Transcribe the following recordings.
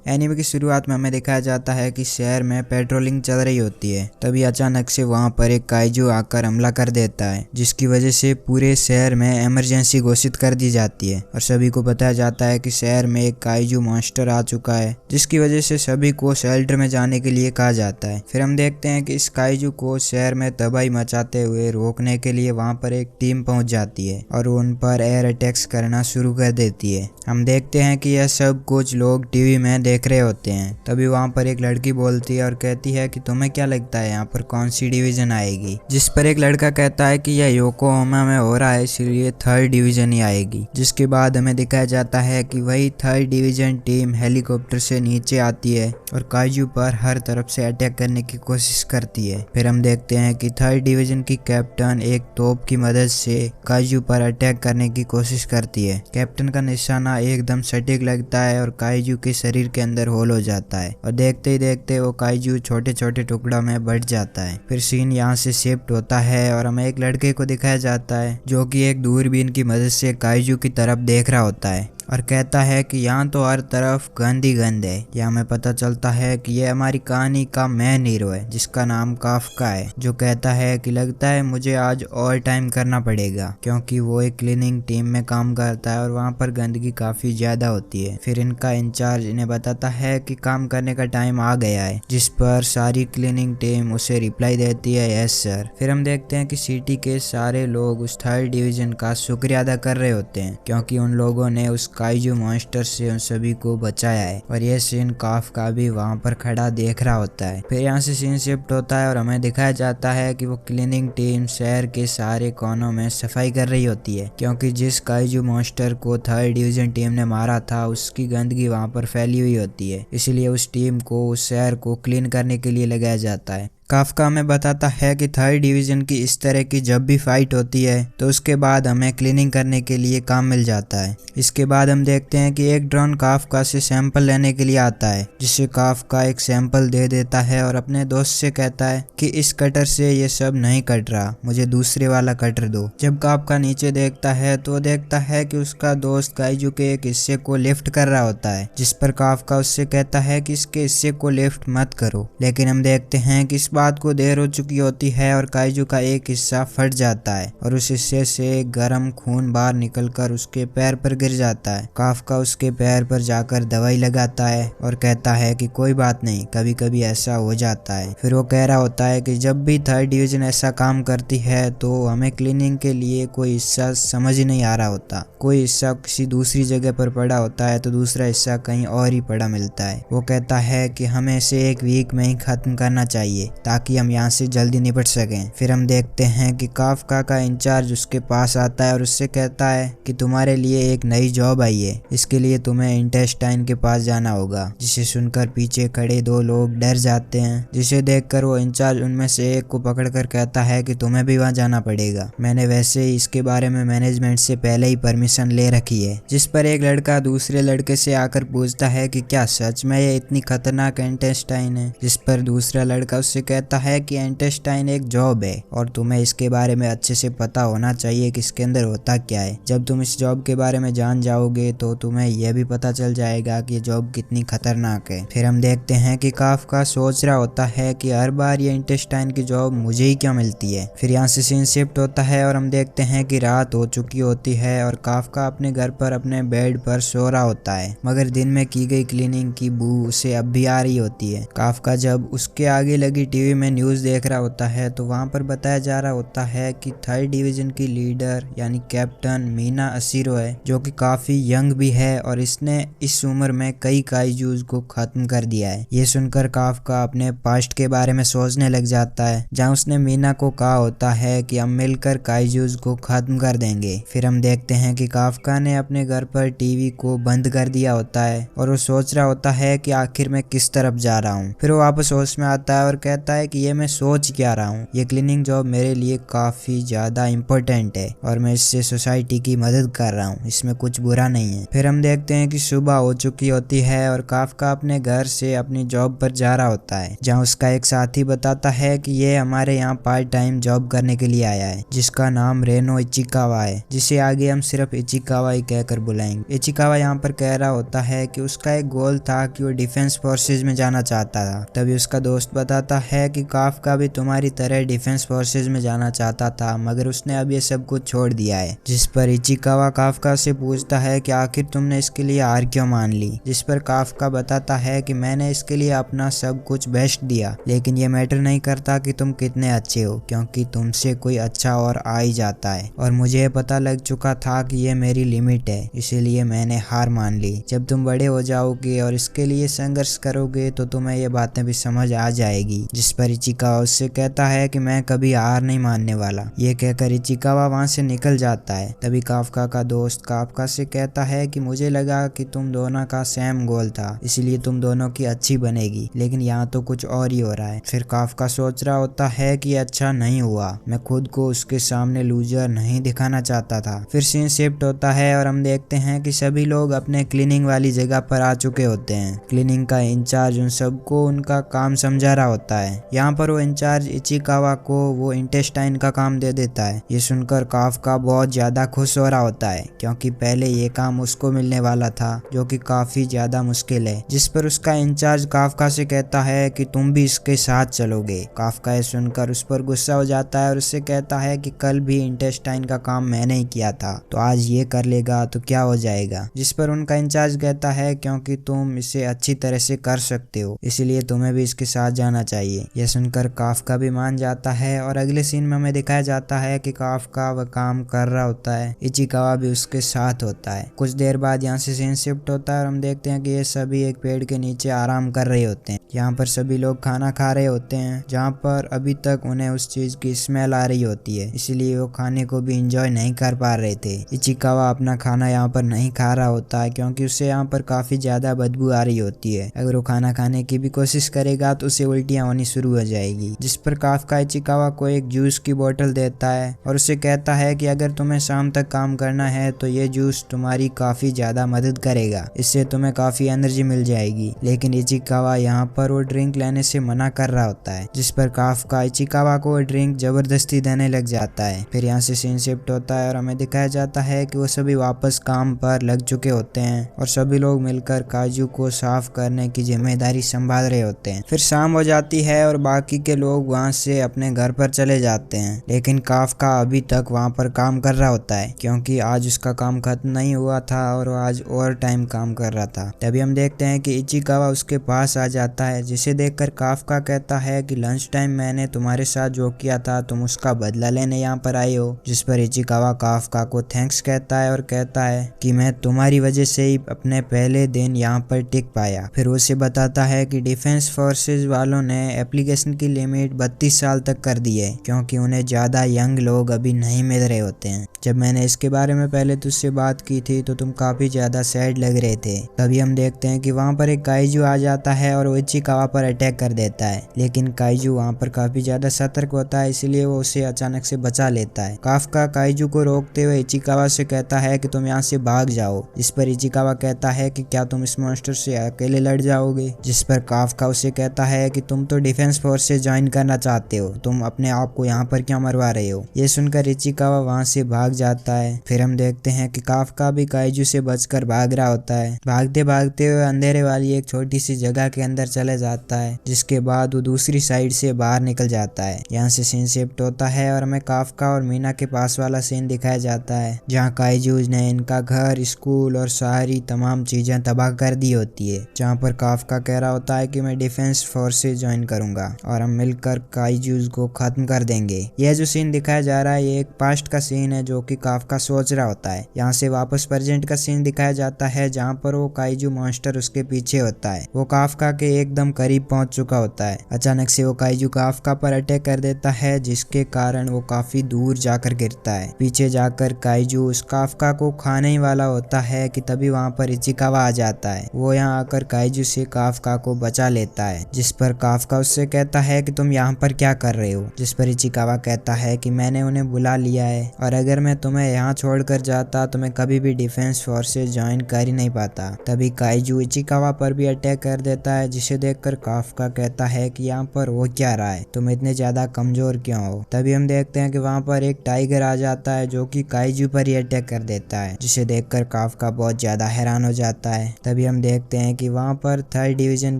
Anime की शुरुआत में हमें दिखाया जाता है कि शहर में पेट्रोलिंग चल रही होती है। तभी अचानक से वहां पर एक काइजू आकर हमला कर देता है, जिसकी वजह से पूरे शहर में इमरजेंसी घोषित कर दी जाती है और सभी को बताया जाता है कि शहर में एक काइजू मॉन्स्टर आ चुका है, जिसकी वजह से सभी को शेल्टर में जाने के लिए कहा जाता है। फिर हम देखते हैं कि इस काइजू को शहर में तबाही मचाते हुए रोकने के लिए वहां पर एक टीम पहुंच जाती है और उन पर एयर अटैक्स करना शुरू कर देती है। हम देखते हैं कि यह सब कुछ लोग टीवी में देख रहे होते हैं। तभी वहां पर एक लड़की बोलती है और कहती है कि तुम्हें क्या लगता है यहाँ पर कौन सी डिवीजन आएगी, जिस पर एक लड़का कहता है कि यह योकोहामा में हो रहा है, इसलिए थर्ड डिवीजन ही आएगी। जिसके बाद हमें दिखाया जाता है कि वही थर्ड डिवीजन टीम हेलीकॉप्टर से नीचे आती है और काइजू पर हर तरफ से अटैक करने की कोशिश करती है। फिर हम देखते हैं कि थर्ड डिवीजन की कैप्टन एक तोप की मदद से काइजू पर अटैक करने की कोशिश करती है। कैप्टन का निशाना एकदम सटीक लगता है और काइजू के शरीर के अंदर होल हो जाता है और देखते ही देखते वो काइजू छोटे छोटे टुकड़ों में बढ़ जाता है। फिर सीन यहाँ से शिफ्ट होता है और हमें एक लड़के को दिखाया जाता है जो कि एक दूरबीन की मदद से काइजू की तरफ देख रहा होता है और कहता है कि यहाँ तो हर तरफ गंद ही गंद है। यहाँ हमें पता चलता है कि यह हमारी कहानी का मेन हीरो है, जिसका नाम काफका है, जो कहता है कि लगता है मुझे आज ओवर टाइम करना पड़ेगा, क्योंकि वो एक क्लीनिंग टीम में काम करता है और वहाँ पर गंदगी काफी ज्यादा होती है। फिर इनका इंचार्ज इन्हें बताता है कि काम करने का टाइम आ गया है, जिस पर सारी क्लीनिंग टीम उसे रिप्लाई देती है, यस सर। फिर हम देखते हैं कि सिटी के सारे लोग उस थर्ड डिवीजन का शुक्रिया अदा कर रहे होते हैं, क्योंकि उन लोगों ने उस काइजू मॉन्स्टर से उन सभी को बचाया है। और यह सीन काफका भी वहां पर खड़ा देख रहा होता है। फिर यहाँ से सीन शिफ्ट होता है और हमें दिखाया जाता है कि वो क्लीनिंग टीम शहर के सारे कोनों में सफाई कर रही होती है, क्योंकि जिस काइजू मॉन्स्टर को थर्ड डिवीजन टीम ने मारा था उसकी गंदगी वहां पर फैली हुई होती है, इसलिए उस टीम को उस शहर को क्लीन करने के लिए लगाया जाता है। काफका हमें बताता है कि थर्ड डिवीजन की इस तरह की जब भी फाइट होती है तो उसके बाद हमें क्लीनिंग करने के लिए काम मिल जाता है। इसके बाद हम देखते हैं कि एक ड्रोन काफका से सैंपल लेने के लिए आता है, जिसे काफका एक सैंपल दे देता है और अपने दोस्त से कहता है कि इस कटर से ये सब नहीं कट रहा, मुझे दूसरे वाला कटर दो। जब काफका नीचे देखता है तो देखता है कि उसका दोस्त काइजू के एक हिस्से को लिफ्ट कर रहा होता है, जिस पर काफका उससे कहता है कि इसके हिस्से को लिफ्ट मत करो। लेकिन हम देखते हैं कि इस बात को देर हो चुकी होती है और काइजू का एक हिस्सा फट जाता है और उस हिस्से से गर्म खून बाहर निकलकर उसके पैर पर गिर जाता है। काफका उसके पैर पर जाकर दवाई लगाता है और कहता है कि कोई बात नहीं, कभी कभी ऐसा हो जाता है। फिर वो कह रहा होता है कि जब भी थर्ड डिवीजन ऐसा काम करती है तो हमें क्लीनिंग के लिए कोई हिस्सा समझ ही नहीं आ रहा होता, कोई हिस्सा किसी दूसरी जगह पर पड़ा होता है तो दूसरा हिस्सा कहीं और ही पड़ा मिलता है। वो कहता है कि हमें इसे एक वीक में ही खत्म करना चाहिए ताकि हम यहाँ से जल्दी निपट सकें। फिर हम देखते हैं कि काफका का इंचार्ज उसके पास आता है और उससे कहता है कि तुम्हारे लिए एक नई जॉब आई है, इसके लिए तुम्हें इंटेस्टाइन के पास जाना होगा। जिसे सुनकर पीछे खड़े दो लोग डर जाते हैं, जिसे देखकर वो इंचार्ज उनमें से एक को पकड़कर कहता है कि तुम्हें भी वहाँ जाना पड़ेगा, मैंने वैसे ही इसके बारे में मैनेजमेंट से पहले ही परमिशन ले रखी है। जिस पर एक लड़का दूसरे लड़के से आकर पूछता है कि क्या सच में ये इतनी खतरनाक इंटेस्टाइन है, जिस पर दूसरा लड़का उससे कहता है कि इंटेस्टाइन एक जॉब है और तुम्हें इसके बारे में अच्छे से पता होना चाहिए कि इसके अंदर होता क्या है। जब तुम इस जॉब के बारे में जान जाओगे तो तुम्हें यह भी पता चल जाएगा कि ये जॉब कितनी खतरनाक है। फिर हम देखते हैं कि काफका सोच रहा होता है कि हर बार ये इंटेस्टाइन की जॉब मुझे ही क्यों मिलती है। फिर यहाँ से सीन शिफ्ट होता है और हम देखते हैं कि रात हो चुकी होती है और काफका अपने घर पर अपने बेड पर सो रहा होता है, मगर दिन में की गई क्लीनिंग की बू उसे अब भी आ रही होती है। काफका जब उसके आगे लगी टीवी में न्यूज देख रहा होता है तो वहां पर बताया जा रहा होता है कि थर्ड डिवीजन की लीडर यानी कैप्टन मीना असीरो है, जो कि काफी यंग भी है और इसने इस उम्र में कई काइजूज को खत्म कर दिया है। ये सुनकर काफका अपने पास्ट के बारे में सोचने लग जाता है, जहां उसने मीना को कहा होता है कि हम मिलकर काइजूज को खत्म कर देंगे। फिर हम देखते हैं कि काफका ने अपने घर पर टीवी को बंद कर दिया होता है और वो सोच रहा होता है कि आखिर मैं किस तरफ जा रहा हूँ। फिर वो वापस होश में आता है और कहता जाता है कि ये मैं सोच क्या रहा हूँ, ये क्लीनिंग जॉब मेरे लिए काफी ज्यादा इम्पोर्टेंट है और मैं इससे सोसाइटी की मदद कर रहा हूँ, इसमें कुछ बुरा नहीं है। फिर हम देखते हैं कि सुबह हो चुकी होती है और काफका अपने घर से अपनी जॉब पर जा रहा होता है, जहाँ उसका एक साथी बताता है कि ये हमारे यहाँ पार्ट टाइम जॉब करने के लिए आया है, जिसका नाम रेनो इचिकावा है, जिसे आगे हम सिर्फ इचिकावा ही कहकर बुलाएंगे। इचिकावा यहाँ पर कह रहा होता है कि उसका एक गोल था कि वो डिफेंस फोर्सेज में जाना चाहता था। तभी उसका दोस्त बताता है कि काफका भी तुम्हारी तरह डिफेंस फोर्सेज में जाना चाहता था, मगर उसने अब ये सब कुछ छोड़ दिया है। जिस पर इचिकावा काफका से पूछता है कि आखिर तुमने इसके लिए हार क्यों मान ली, जिस पर काफका बताता है कि मैंने इसके लिए अपना सब कुछ बेस्ट दिया, लेकिन ये मैटर नहीं करता कि तुम कितने अच्छे हो, क्योंकि तुमसे कोई अच्छा और आ ही जाता है और मुझे पता लग चुका था कि ये मेरी लिमिट है, इसीलिए मैंने हार मान ली। जब तुम बड़े हो जाओगे और इसके लिए संघर्ष करोगे तो तुम्हें ये बातें भी समझ आ जाएगी। जिस पर इचिकावा उससे कहता है कि मैं कभी हार नहीं मानने वाला। ये कहकर इचिकावा वहां से निकल जाता है। तभी काफका का दोस्त काफका से कहता है कि मुझे लगा कि तुम दोनों का सेम गोल था, इसलिए तुम दोनों की अच्छी बनेगी, लेकिन यहाँ तो कुछ और ही हो रहा है। फिर काफका सोच रहा होता है कि अच्छा नहीं हुआ, मैं खुद को उसके सामने लूजर नहीं दिखाना चाहता था। फिर सीन शिफ्ट होता है और हम देखते हैं कि सभी लोग अपने क्लीनिंग वाली जगह पर आ चुके होते हैं। क्लीनिंग का इंचार्ज उन सबको उनका काम समझा रहा होता है। यहाँ पर वो इंचार्ज इचिकावा को वो इंटेस्टाइन का काम दे देता है। ये सुनकर काफका बहुत ज्यादा खुश हो रहा होता है, क्योंकि पहले ये काम उसको मिलने वाला था, जो कि काफी ज्यादा मुश्किल है। जिस पर उसका इंचार्ज काफका से कहता है कि तुम भी इसके साथ चलोगे। काफका ये सुनकर उस पर गुस्सा हो जाता है और उससे कहता है कि कल भी इंटेस्टाइन का काम मैंने ही किया था, तो आज ये कर लेगा तो क्या हो जाएगा। जिस पर उनका इंचार्ज कहता है क्योंकि तुम इसे अच्छी तरह से कर सकते हो, इसलिए तुम्हें भी इसके साथ जाना चाहिए। यह सुनकर काफका भी मान जाता है और अगले सीन में हमें दिखाया जाता है कि काफका वह काम कर रहा होता है, इचिकावा भी उसके साथ होता है। कुछ देर बाद यहाँ से सीन शिफ्ट होता है और हम देखते हैं कि ये सभी एक पेड़ के नीचे आराम कर रहे होते हैं। यहाँ पर सभी लोग खाना खा रहे होते हैं, जहाँ पर अभी तक उन्हें उस चीज की स्मेल आ रही होती है, इसलिए वो खाने को भी इंजॉय नहीं कर पा रहे थे। इचिकावा अपना खाना यहाँ पर नहीं खा रहा होता है, क्योंकि उसे यहाँ पर काफी ज्यादा बदबू आ रही होती है। अगर वो खाना खाने की भी कोशिश करेगा तो उसे उल्टियां होनी शुरू हो जाएगी। जिस पर काफका इचिकावा को एक जूस की बोतल देता है और उसे कहता है कि अगर तुम्हें शाम तक काम करना है तो ये जूस तुम्हारी काफी ज्यादा मदद करेगा, इससे तुम्हें काफी एनर्जी मिल जाएगी। लेकिन इचिकावा यहाँ पर वो ड्रिंक लेने से मना कर रहा होता है, जिस पर काफका इचिकावा को ड्रिंक जबरदस्ती देने लग जाता है। फिर यहाँ से सीन शिफ्ट होता है और हमें दिखाया जाता है कि वो सभी वापस काम पर लग चुके होते हैं और सभी लोग मिलकर काजू को साफ करने की जिम्मेदारी संभाल रहे होते हैं। फिर शाम हो जाती है और बाकी के लोग वहाँ से अपने घर पर चले जाते हैं, लेकिन काफका अभी तक वहाँ पर काम कर रहा होता है, क्योंकि आज उसका काम खत्म नहीं हुआ था और वो आज ओवर टाइम काम कर रहा था। तभी हम देखते हैं कि इचिकावा उसके पास आ जाता है, जिसे देखकर काफका कहता है कि लंच टाइम मैंने तुम्हारे साथ जो किया था तुम उसका बदला लेने यहाँ पर आए हो। जिस पर इचिकावा काफका को थैंक्स कहता है और कहता है कि मैं तुम्हारी वजह से ही अपने पहले दिन यहाँ पर टिक पाया। फिर उसे बताता है कि डिफेंस फोर्सेज वालों ने एप्लीकेशन की लिमिट 32 साल तक कर दी है, क्योंकि उन्हें ज्यादा यंग लोग अभी नहीं मिल रहे होते हैं। जब मैंने इसके बारे में पहले तुझसे बात की थी तो तुम काफी ज्यादा सैड लग रहे थे। तभी हम देखते हैं कि वहाँ पर एक काइजू आ जाता है और वो इचिकावा पर अटैक कर देता है, लेकिन काइजू वहाँ पर काफी ज्यादा सतर्क होता है, इसलिए वो उसे अचानक से बचा लेता है। काफका काइजू को रोकते हुए इचिकावा से कहता है कि तुम यहाँ से भाग जाओ। इस पर इचिकावा कहता है कि क्या तुम इस मॉन्स्टर से अकेले लड़ जाओगे। जिस पर काफका उसे कहता है कि तुम तो डिफेंस फोर्स से ज्वाइन करना चाहते हो, तुम अपने आप को यहाँ पर क्यों मरवा रहे हो। ये सुनकर इचिकावा वहाँ से भाग जाता है। फिर हम देखते हैं कि काफका भी काइजू से बचकर भाग रहा होता है। भागते भागते हुए अंधेरे वाली एक छोटी सी जगह के अंदर चले जाता है, जिसके बाद वो दूसरी साइड से बाहर निकल जाता है। यहाँ से सीन शिफ्ट होता है और हमें काफका और मीना के पास वाला सीन दिखाया जाता है, जहाँ काइजूज ने इनका घर, स्कूल और सारी तमाम चीजें तबाह कर दी होती है। जहाँ पर काफका कह रहा होता है कि मैं डिफेंस फोर्सेस ज्वाइन करूंगा और हम मिलकर काइजूज को खत्म कर देंगे। यह जो सीन दिखाया जा रहा है ये एक पास्ट का सीन है जो कि काफका सोच रहा होता है। यहाँ से वापस प्रेजेंट का सीन दिखाया जाता है, जहाँ पर वो काइजू मॉन्स्टर उसके पीछे होता है। वो काफका के एकदम करीब पहुंच चुका होता है। अचानक से वो काइजू काफका पर अटैक कर देता है, जिसके कारण वो काफी दूर जाकर गिरता है। पीछे जाकर काइजू उस काफका को खाने ही वाला होता है कि तभी वहाँ पर इचिकावा आ जाता है। वो यहाँ आकर काइजू से काफका को बचा लेता है, जिस पर काफका उससे उससे कहता है कि तुम यहाँ पर क्या कर रहे हो, जिस पर इचिकावा कहता है कि मैंने उन्हें बुला लिया है और अगर मैं तुम्हें यहाँ छोड़कर जाता तो मैं कभी भी डिफेंस फोर्सेस ज्वाइन कर ही नहीं पाता। तभी काइजू इचिकावा पर भी अटैक कर देता है, जिसे देखकर काफका कहता है कि यहाँ पर हो क्या रहा है, तुम इतने ज्यादा कमजोर क्यों हो। तभी हम देखते हैं कि वहाँ पर एक टाइगर आ जाता है जो कि काइजू पर ही अटैक कर देता है, जिसे देखकर काफका बहुत ज्यादा हैरान हो जाता है। तभी हम देखते हैं कि वहाँ पर 3rd डिवीजन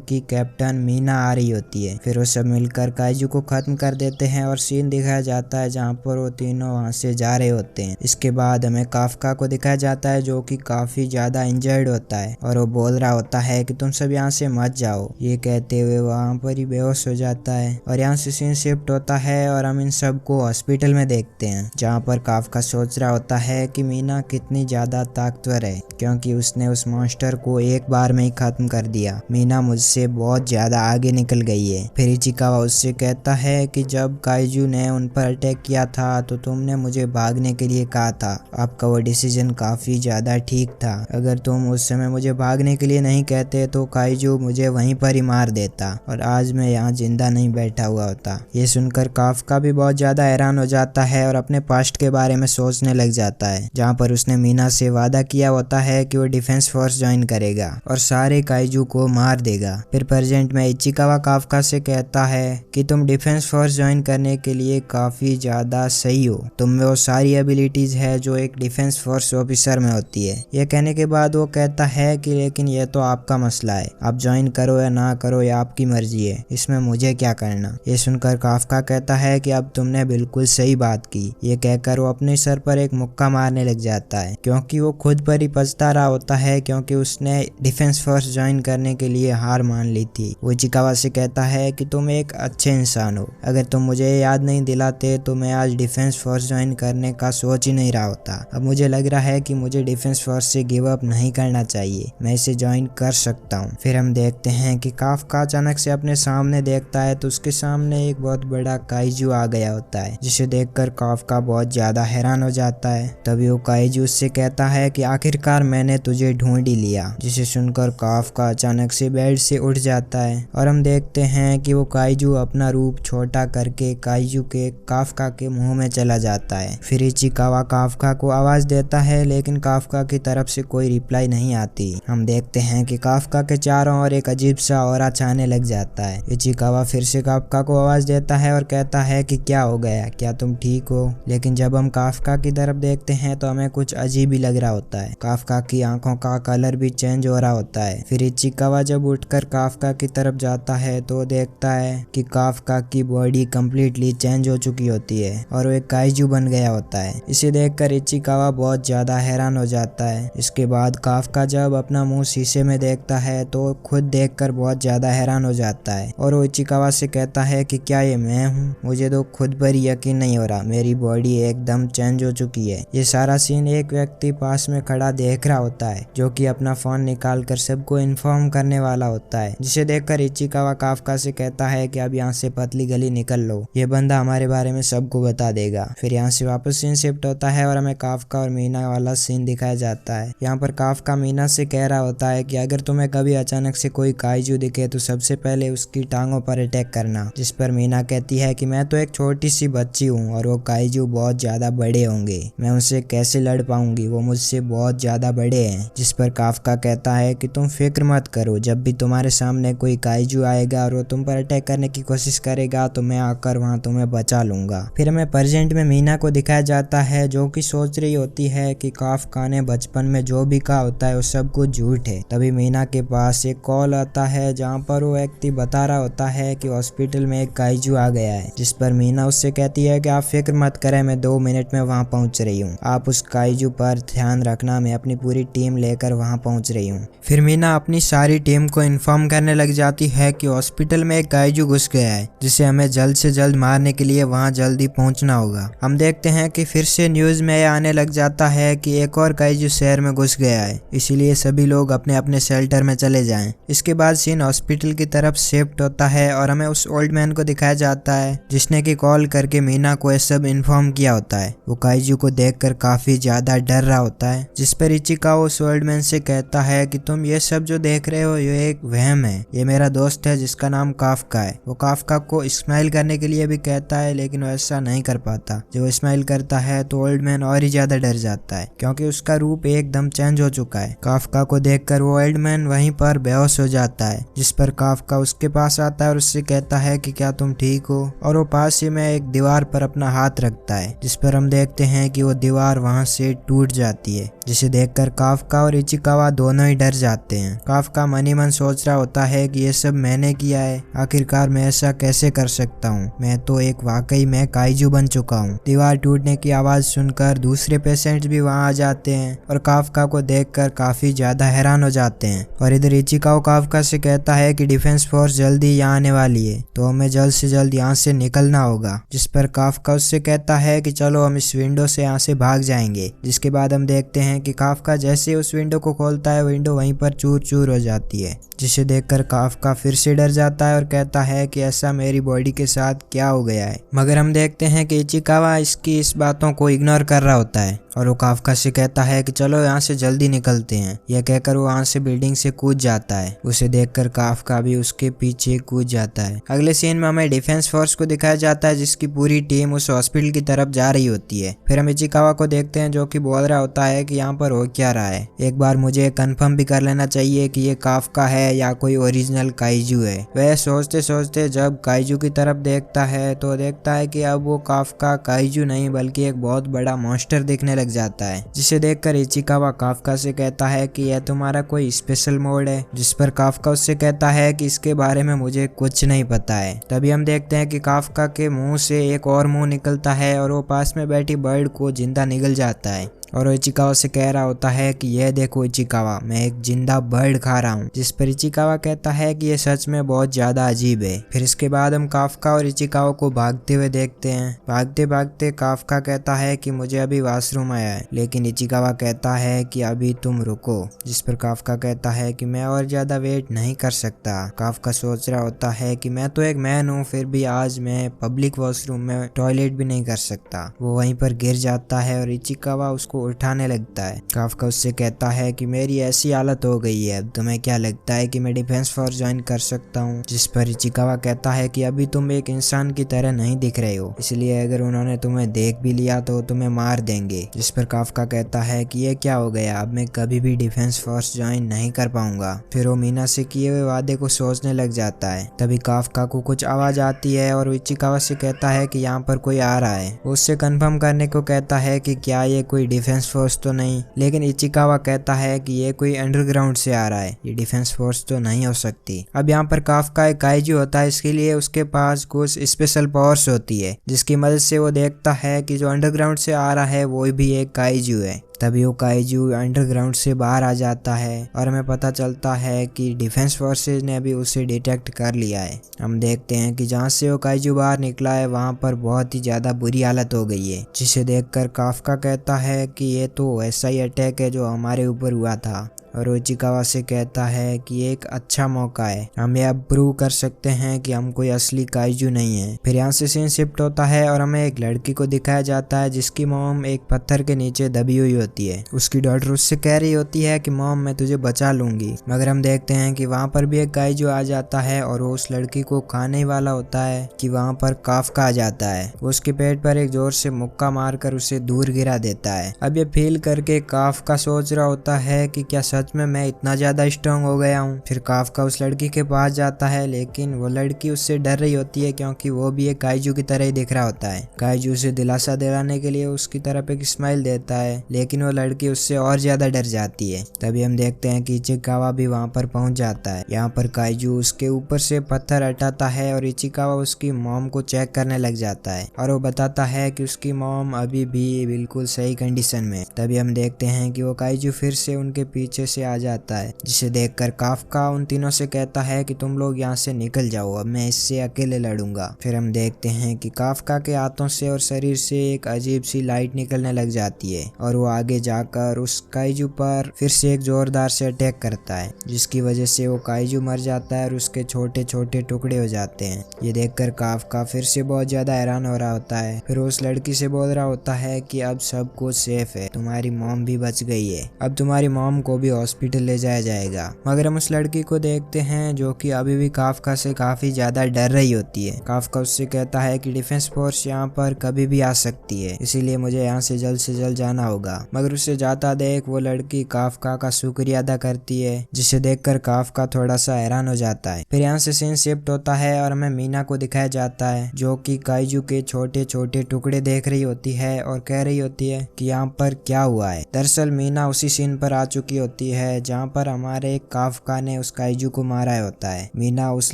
की कैप्टन मीना आ रही होती है। फिर वो सब मिलकर काइजू को खत्म कर देते हैं और सीन दिखाया जाता है जहाँ पर वो तीनों वहाँ से जा रहे होते हैं। इसके बाद हमें काफका को दिखाया जाता है जो कि काफी ज्यादा इंजर्ड होता है और वो बोल रहा होता है कि तुम सब यहाँ से मत जाओ। ये कहते हुए वहाँ पर ही बेहोश हो जाता है और यहाँ से सीन शिफ्ट होता है और हम इन सब को हॉस्पिटल में देखते हैं, जहाँ पर काफका सोच रहा होता है कि मीना कितनी ज्यादा ताकतवर है क्योंकि उसने उस मॉन्स्टर को एक बार में ही खत्म कर दिया। मीना मुझसे बहुत ज्यादा आगे निकल गई है। फिर इचिकावा उससे कहता है कि जब काइजू ने उन पर अटैक किया था तो तुमने मुझे भागने के लिए कहा था। आपका वो डिसीजन काफी ज्यादा ठीक था। अगर तुम उस समय मुझे भागने के लिए नहीं कहते तो काइजू मुझे वहीं पर ही मार देता और आज मैं यहाँ जिंदा नहीं बैठा हुआ होता। ये सुनकर काफका भी बहुत ज्यादा हैरान हो जाता है और अपने पास्ट के बारे में सोचने लग जाता है, जहाँ पर उसने मीना से वादा किया होता है कि वो डिफेंस फोर्स ज्वाइन करेगा और सारे काइजू को मार देगा। फिर प्रेजेंट में इचिकावा काफका से कहता है कि तुम डिफेंस फोर्स ज्वाइन करने के लिए काफी ज्यादा सही हो, तुम में वो सारी एबिलिटीज है जो एक डिफेंस फोर्स ऑफिसर में होती है। यह कहने के बाद वो कहता है कि लेकिन यह तो आपका मसला है, आप ज्वाइन करो या ना करो ये आपकी मर्जी है, इसमें मुझे क्या करना। ये सुनकर काफका कहता है कि अब तुमने बिल्कुल सही बात की। ये कहकर वो अपने सर पर एक मुक्का मारने लग जाता है क्योंकि वो खुद पर ही पछता रहा होता है क्योंकि उसने डिफेंस फोर्स ज्वाइन करने के लिए हार मान ली थी। वो इचिकावा से कहता है कि तुम एक अच्छे इंसान हो, अगर तुम मुझे याद नहीं दिलाते तो मैं आज डिफेंस फोर्स ज्वाइन करने का सोच ही नहीं रहा होता। अब मुझे लग रहा है कि मुझे डिफेंस फोर्स से गिव अप नहीं करना चाहिए, मैं इसे ज्वाइन कर सकता हूँ। फिर हम देखते हैं कि काफका अचानक से अपने सामने देखता है तो उसके सामने एक बहुत बड़ा काइजू आ गया होता है, जिसे देखकर काफका बहुत ज्यादा हैरान हो जाता है। तभी वो काइजू उससे कहता है कि आखिरकार मैंने तुझे ढूंढ ही लिया, जिसे सुनकर काफका अचानक से बेड से उठ जाता है और हम देखते हैं कि वो काइजू अपना रूप छोटा करके काइजू के काफका के मुंह में चला जाता है। फिर इचिकावा काफका को आवाज देता है लेकिन काफका की तरफ से कोई रिप्लाई नहीं आती। हम देखते हैं कि काफका के चारों ओर एक अजीब सा ऑरा छाने लग जाता है। इचिकावा फिर से काफका को आवाज देता है और कहता है कि क्या हो गया, क्या तुम ठीक हो। लेकिन जब हम काफका की तरफ देखते हैं तो हमें कुछ अजीब ही लग रहा होता है। काफका की आंखों का कलर भी चेंज हो रहा होता है। फिर इचिकावा जब उठकर काफका की तरफ जाता है तो देखता है कि काफका की बॉडी कम्प्लीटली चेंज हो चुकी होती है और वो एक काइजू बन गया होता है। इसे देखकर इचिकावा बहुत ज्यादा हैरान हो जाता है। इसके बाद काफका जब अपना मुंह शीशे में देखता है तो खुद देखकर बहुत ज्यादा हैरान हो जाता है और वो इचिकावा से कहता है कि क्या ये मैं हूँ, मुझे तो खुद पर ही यकीन नहीं हो रहा, मेरी बॉडी एकदम चेंज हो चुकी है। ये सारा सीन एक व्यक्ति पास में खड़ा देख रहा होता है जो कि अपना फोन निकाल कर सबको इन्फॉर्म करने वाला होता है, जिसे देखकर इचिकावा काफका से कहता है कि अब यहाँ से पतली गली निकल लो, ये बंदा हमारे बारे में सबको बता देगा। फिर यहाँ से वापस सीन शिफ्ट होता है और हमें काफका और मीना वाला सीन दिखाया जाता है। यहाँ पर काफका मीना से कह रहा होता है कि अगर तुम्हें कभी अचानक से कोई काइजू दिखे तो सबसे पहले उसकी टांगों पर अटैक करना, जिस पर मीना कहती है कि मैं तो एक छोटी सी बच्ची हूँ और वो काइजू बहुत ज्यादा बड़े होंगे, मैं उनसे कैसे लड़ पाऊंगी, वो मुझसे बहुत ज्यादा बड़े हैं। जिस पर काफका कहता है कि तुम फिक्र मत करो, जब भी तुम्हारे सामने कोई काइजू आएगा और वो तुम पर अटैक करने की कोशिश करेगा तो मैं आकर वहाँ तुम्हें बचा लूंगा। फिर हमें प्रेजेंट में मीना को दिखाया जाता है जो कि सोच रही होती है कि काफका ने बचपन में जो भी कहा होता है वो सब कुछ झूठ है। तभी मीना के पास एक कॉल आता है जहाँ पर वो व्यक्ति बता रहा होता है कि हॉस्पिटल में एक काइजू आ गया है, जिस पर मीना उससे कहती है कि आप फिक्र मत करें, मैं 2 मिनट में वहाँ पहुँच रही हूँ, आप उस काइजू पर ध्यान रखना, मैं अपनी पूरी टीम लेकर वहाँ पहुँच रही हूँ। फिर मीना अपनी सारी टीम को इन्फॉर्म करने लग जाती है कि हॉस्पिटल में एक काइजू घुस गया है, जिसे हमें जल्द से जल्द मारने के लिए वहाँ जल्दी पहुँचना होगा। हम देखते हैं कि फिर से न्यूज में आने लग जाता है कि एक और काइजू शहर में घुस गया है, इसीलिए सभी लोग अपने अपने शेल्टर में चले जाएं। इसके बाद सीन हॉस्पिटल की तरफ शिफ्ट होता है और हमें उस ओल्ड मैन को दिखाया जाता है जिसने कि कॉल करके मीना को ये सब इन्फॉर्म किया होता है। वो काइजू को देखकर काफी ज्यादा डर रहा होता है, जिस पर इचिकावा उस ओल्ड मैन से कहता है कि तुम ये सब जो देख रहे हो ये एक वहम है, ये मेरा दोस्त है जिसका नाम काफका है। वो काफका को स्माइल करने के लिए भी कहता है, लेकिन वो ऐसा नहीं कर पाता। जब वो स्माइल करता है तो ओल्ड मैन और ही ज्यादा डर जाता है, क्योंकि उसका रूप एकदम चेंज हो चुका है। काफका को देखकर वो ओल्ड मैन वहीं पर बेहोश हो जाता है, जिस पर काफका उसके पास आता है और उससे कहता है कि क्या तुम ठीक हो, और वो पास ही में एक दीवार पर अपना हाथ रखता है, जिस पर हम देखते हैं कि वो दीवार वहां से टूट जाती है, जिसे देखकर काफका और इचिकावा दोनों ही डर जाते हैं। काफका मन ही मन सोच रहा होता है कि ये सब मैंने किया है, आखिरकार मैं ऐसा कैसे कर सकता हूँ, मैं तो एक वाकई में काइजू बन चुका हूँ। दीवार टूटने की आवाज सुनकर दूसरे पेशेंट्स भी वहां आ जाते हैं और काफका को देखकर काफी ज्यादा हैरान हो जाते हैं। और इधर इचिकावा काफका से कहता है कि डिफेंस फोर्स जल्दी यहाँ आने वाली है, तो हमें जल्द से जल्द यहाँ से निकलना होगा, जिस पर काफका उससे कहता है कि चलो हम इस विंडो से यहाँ से भाग जाएंगे। जिसके बाद हम देखते हैं कि काफका जैसे उस विंडो को खोलता है, विंडो वहीं पर चूर चूर हो जाती है, जिसे देखकर काफका फिर से डर जाता है और कहता है कि ऐसा मेरी बॉडी के साथ क्या हो गया है। मगर हम देखते हैं कि इचिकावा इसकी इस बातों को इग्नोर कर रहा होता है और वो काफका से कहता है कि चलो यहाँ से जल्दी निकलते हैं। यह कहकर वो वहाँ से बिल्डिंग से कूद जाता है। उसे देखकर काफका भी उसके पीछे कूद जाता है। अगले सीन में हमें डिफेंस फोर्स को दिखाया जाता है, जिसकी पूरी टीम उस हॉस्पिटल की तरफ जा रही होती है। फिर हम इचिकावा को देखते हैं जो कि बोल रहा होता है कि यहाँ पर हो क्या रहा है, एक बार मुझे कंफर्म भी कर लेना चाहिए कि ये काफका है या कोई ओरिजिनल काइजू है। वह सोचते सोचते जब काइजू की तरफ देखता है तो देखता है कि अब वो काफका काइजू नहीं बल्कि एक बहुत बड़ा मॉन्स्टर दिखने लग जाता है, जिसे देखकर इचिकावा काफका से कहता है कि यह तुम्हारा कोई स्पेशल मोड है, जिस पर काफका उससे कहता है कि इसके बारे में मुझे कुछ नहीं पता है। तभी हम देखते हैं कि काफका के मुंह से एक और मुंह निकलता है और वो पास में बैठी बर्ड को जिंदा निगल जाता है और वो इचिकावा से कह रहा होता है कि यह देखो इचिकावा, मैं एक जिंदा बर्ड खा रहा हूँ, जिस पर इचिकावा कहता है कि यह सच में बहुत ज्यादा अजीब है। फिर इसके बाद हम काफका और इचिकावा को भागते हुए देखते हैं। भागते भागते काफका कहता है कि मुझे अभी वॉशरूम आया है, लेकिन इचिकावा कहता है कि अभी तुम रुको, जिस पर काफका कहता है कि मैं और ज्यादा वेट नहीं कर सकता। काफका सोच रहा होता है कि मैं तो एक मैन हूँ, फिर भी आज मैं पब्लिक वॉशरूम में टॉयलेट भी नहीं कर सकता। वो वहीं पर गिर जाता है और इचिकावा उसको उठाने लगता है। काफका उससे कहता है कि मेरी ऐसी हालत हो गई है, अब तुम्हें क्या लगता है कि मैं डिफेंस फोर्स ज्वाइन कर सकता हूँ, जिस पर इचिकावा कहता है कि अभी तुम एक इंसान की तरह नहीं दिख रहे हो, इसलिए अगर उन्होंने तुम्हें देख भी लिया तो तुम्हें मार देंगे। जिस पर काफका कहता है कि ये क्या हो गया, अब मैं कभी भी डिफेंस फोर्स ज्वाइन नहीं कर पाऊंगा। फिर वो मीना से किए हुए वादे को सोचने लग जाता है। तभी काफका को कुछ आवाज आती है और इचिकावा से कहता है कि यहाँ पर कोई आ रहा है। वो उससे कंफर्म करने को कहता है कि क्या ये कोई डिफेंस फोर्स तो नहीं, लेकिन इचिकावा कहता है कि ये कोई अंडरग्राउंड से आ रहा है, ये डिफेंस फोर्स तो नहीं हो सकती। अब यहाँ पर काफका एक काइजू होता है, इसके लिए उसके पास कुछ स्पेशल पावर्स होती है, जिसकी मदद से वो देखता है कि जो अंडरग्राउंड से आ रहा है वो भी एक काइजू है। तभी वो काइजू अंडरग्राउंड से बाहर आ जाता है और हमें पता चलता है कि डिफेंस फोर्सेज ने भी उसे डिटेक्ट कर लिया है। हम देखते हैं कि जहाँ से वो काइजू बाहर निकला है वहाँ पर बहुत ही ज्यादा बुरी हालत हो गई है, जिसे देखकर काफका कहता है कि ये तो ऐसा ही अटैक है जो हमारे ऊपर हुआ था। और इचिकावा से कहता है कि एक अच्छा मौका है, हम ये अब प्रूव कर सकते हैं कि हम कोई असली काइजू नहीं है। फिर यहाँ से सीन शिफ्ट होता है और हमें एक लड़की को दिखाया जाता है, जिसकी मॉम एक पत्थर के नीचे दबी हुई होती है। उसकी डॉटर उससे कह रही होती है कि मॉम मैं तुझे बचा लूंगी, मगर हम देखते हैं कि वहाँ पर भी एक काइजू आ जाता है और वो उस लड़की को खाने वाला होता है कि वहाँ पर काफका आ जाता है। वो उसके पेट पर एक जोर से मुक्का मारकर उसे दूर गिरा देता है। अब ये फील करके काफका सोच रहा होता है कि क्या सच में मैं इतना ज्यादा स्ट्रांग हो गया हूँ। फिर काफका उस लड़की के पास जाता है, लेकिन वो लड़की उससे डर रही होती है क्योंकि वो भी एक काइजू की तरह ही दिख रहा होता है। काइजू उसे दिलासा दिलाने के लिए उसकी तरफ एक स्माइल देता है, लेकिन वो लड़की उससे और ज्यादा डर जाती है। तभी हम देखते हैं कि इचिकावा भी वहाँ पर पहुंच जाता है। यहाँ पर काइजू उसके ऊपर से पत्थर हटाता है और इचिकावा उसकी मॉम को चेक करने लग जाता है और वो बताता है कि उसकी मॉम अभी भी बिल्कुल सही कंडीशन में। तभी हम देखते हैं कि वो काइजू फिर से उनके पीछे से आ जाता है, जिसे देखकर काफका उन तीनों से कहता है कि तुम लोग यहाँ से निकल जाओ, अब मैं इससे अकेले लड़ूंगा। फिर हम देखते हैं कि काफका के हाथों से और शरीर से एक अजीब सी लाइट निकलने लग जाती है और वो आगे आगे जाकर उस काइजू पर फिर से एक जोरदार से अटैक करता है, जिसकी वजह से वो काइजू मर जाता है और उसके छोटे छोटे टुकड़े हो जाते हैं। ये देखकर काफका फिर से बहुत ज्यादा हैरान हो रहा होता है। फिर उस लड़की से बोल रहा होता है कि अब सब कुछ सेफ है, तुम्हारी मॉम भी बच गई है, अब तुम्हारी मॉम को भी हॉस्पिटल ले जाया जाएगा। मगर हम उस लड़की को देखते हैं जो कि अभी भी काफका से काफी ज्यादा डर रही होती है। काफका उससे कहता है कि डिफेंस फोर्स यहाँ पर कभी भी आ सकती है, इसीलिए मुझे यहाँ से जल्द जाना होगा। मगर उसे जाता देख वो लड़की काफका का शुक्रिया अदा करती है, जिसे देखकर काफका थोड़ा सा हैरान हो जाता है। फिर यहाँ से सीन शिफ्ट होता है और हमें मीना को दिखाया जाता है, जो कि काइजू के छोटे छोटे टुकड़े देख रही होती है और कह रही होती है कि यहाँ पर क्या हुआ है। दरअसल मीना उसी सीन पर आ चुकी होती है जहाँ पर हमारे काफका ने उस काइजू को मारा होता है। मीना उस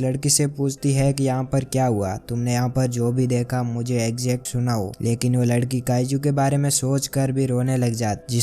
लड़की से पूछती है कि यहाँ पर क्या हुआ, तुमने यहाँ पर जो भी देखा मुझे एग्जैक्ट सुनाओ। लेकिन वो लड़की काइजू के बारे में सोच कर भी रोने लग जाती,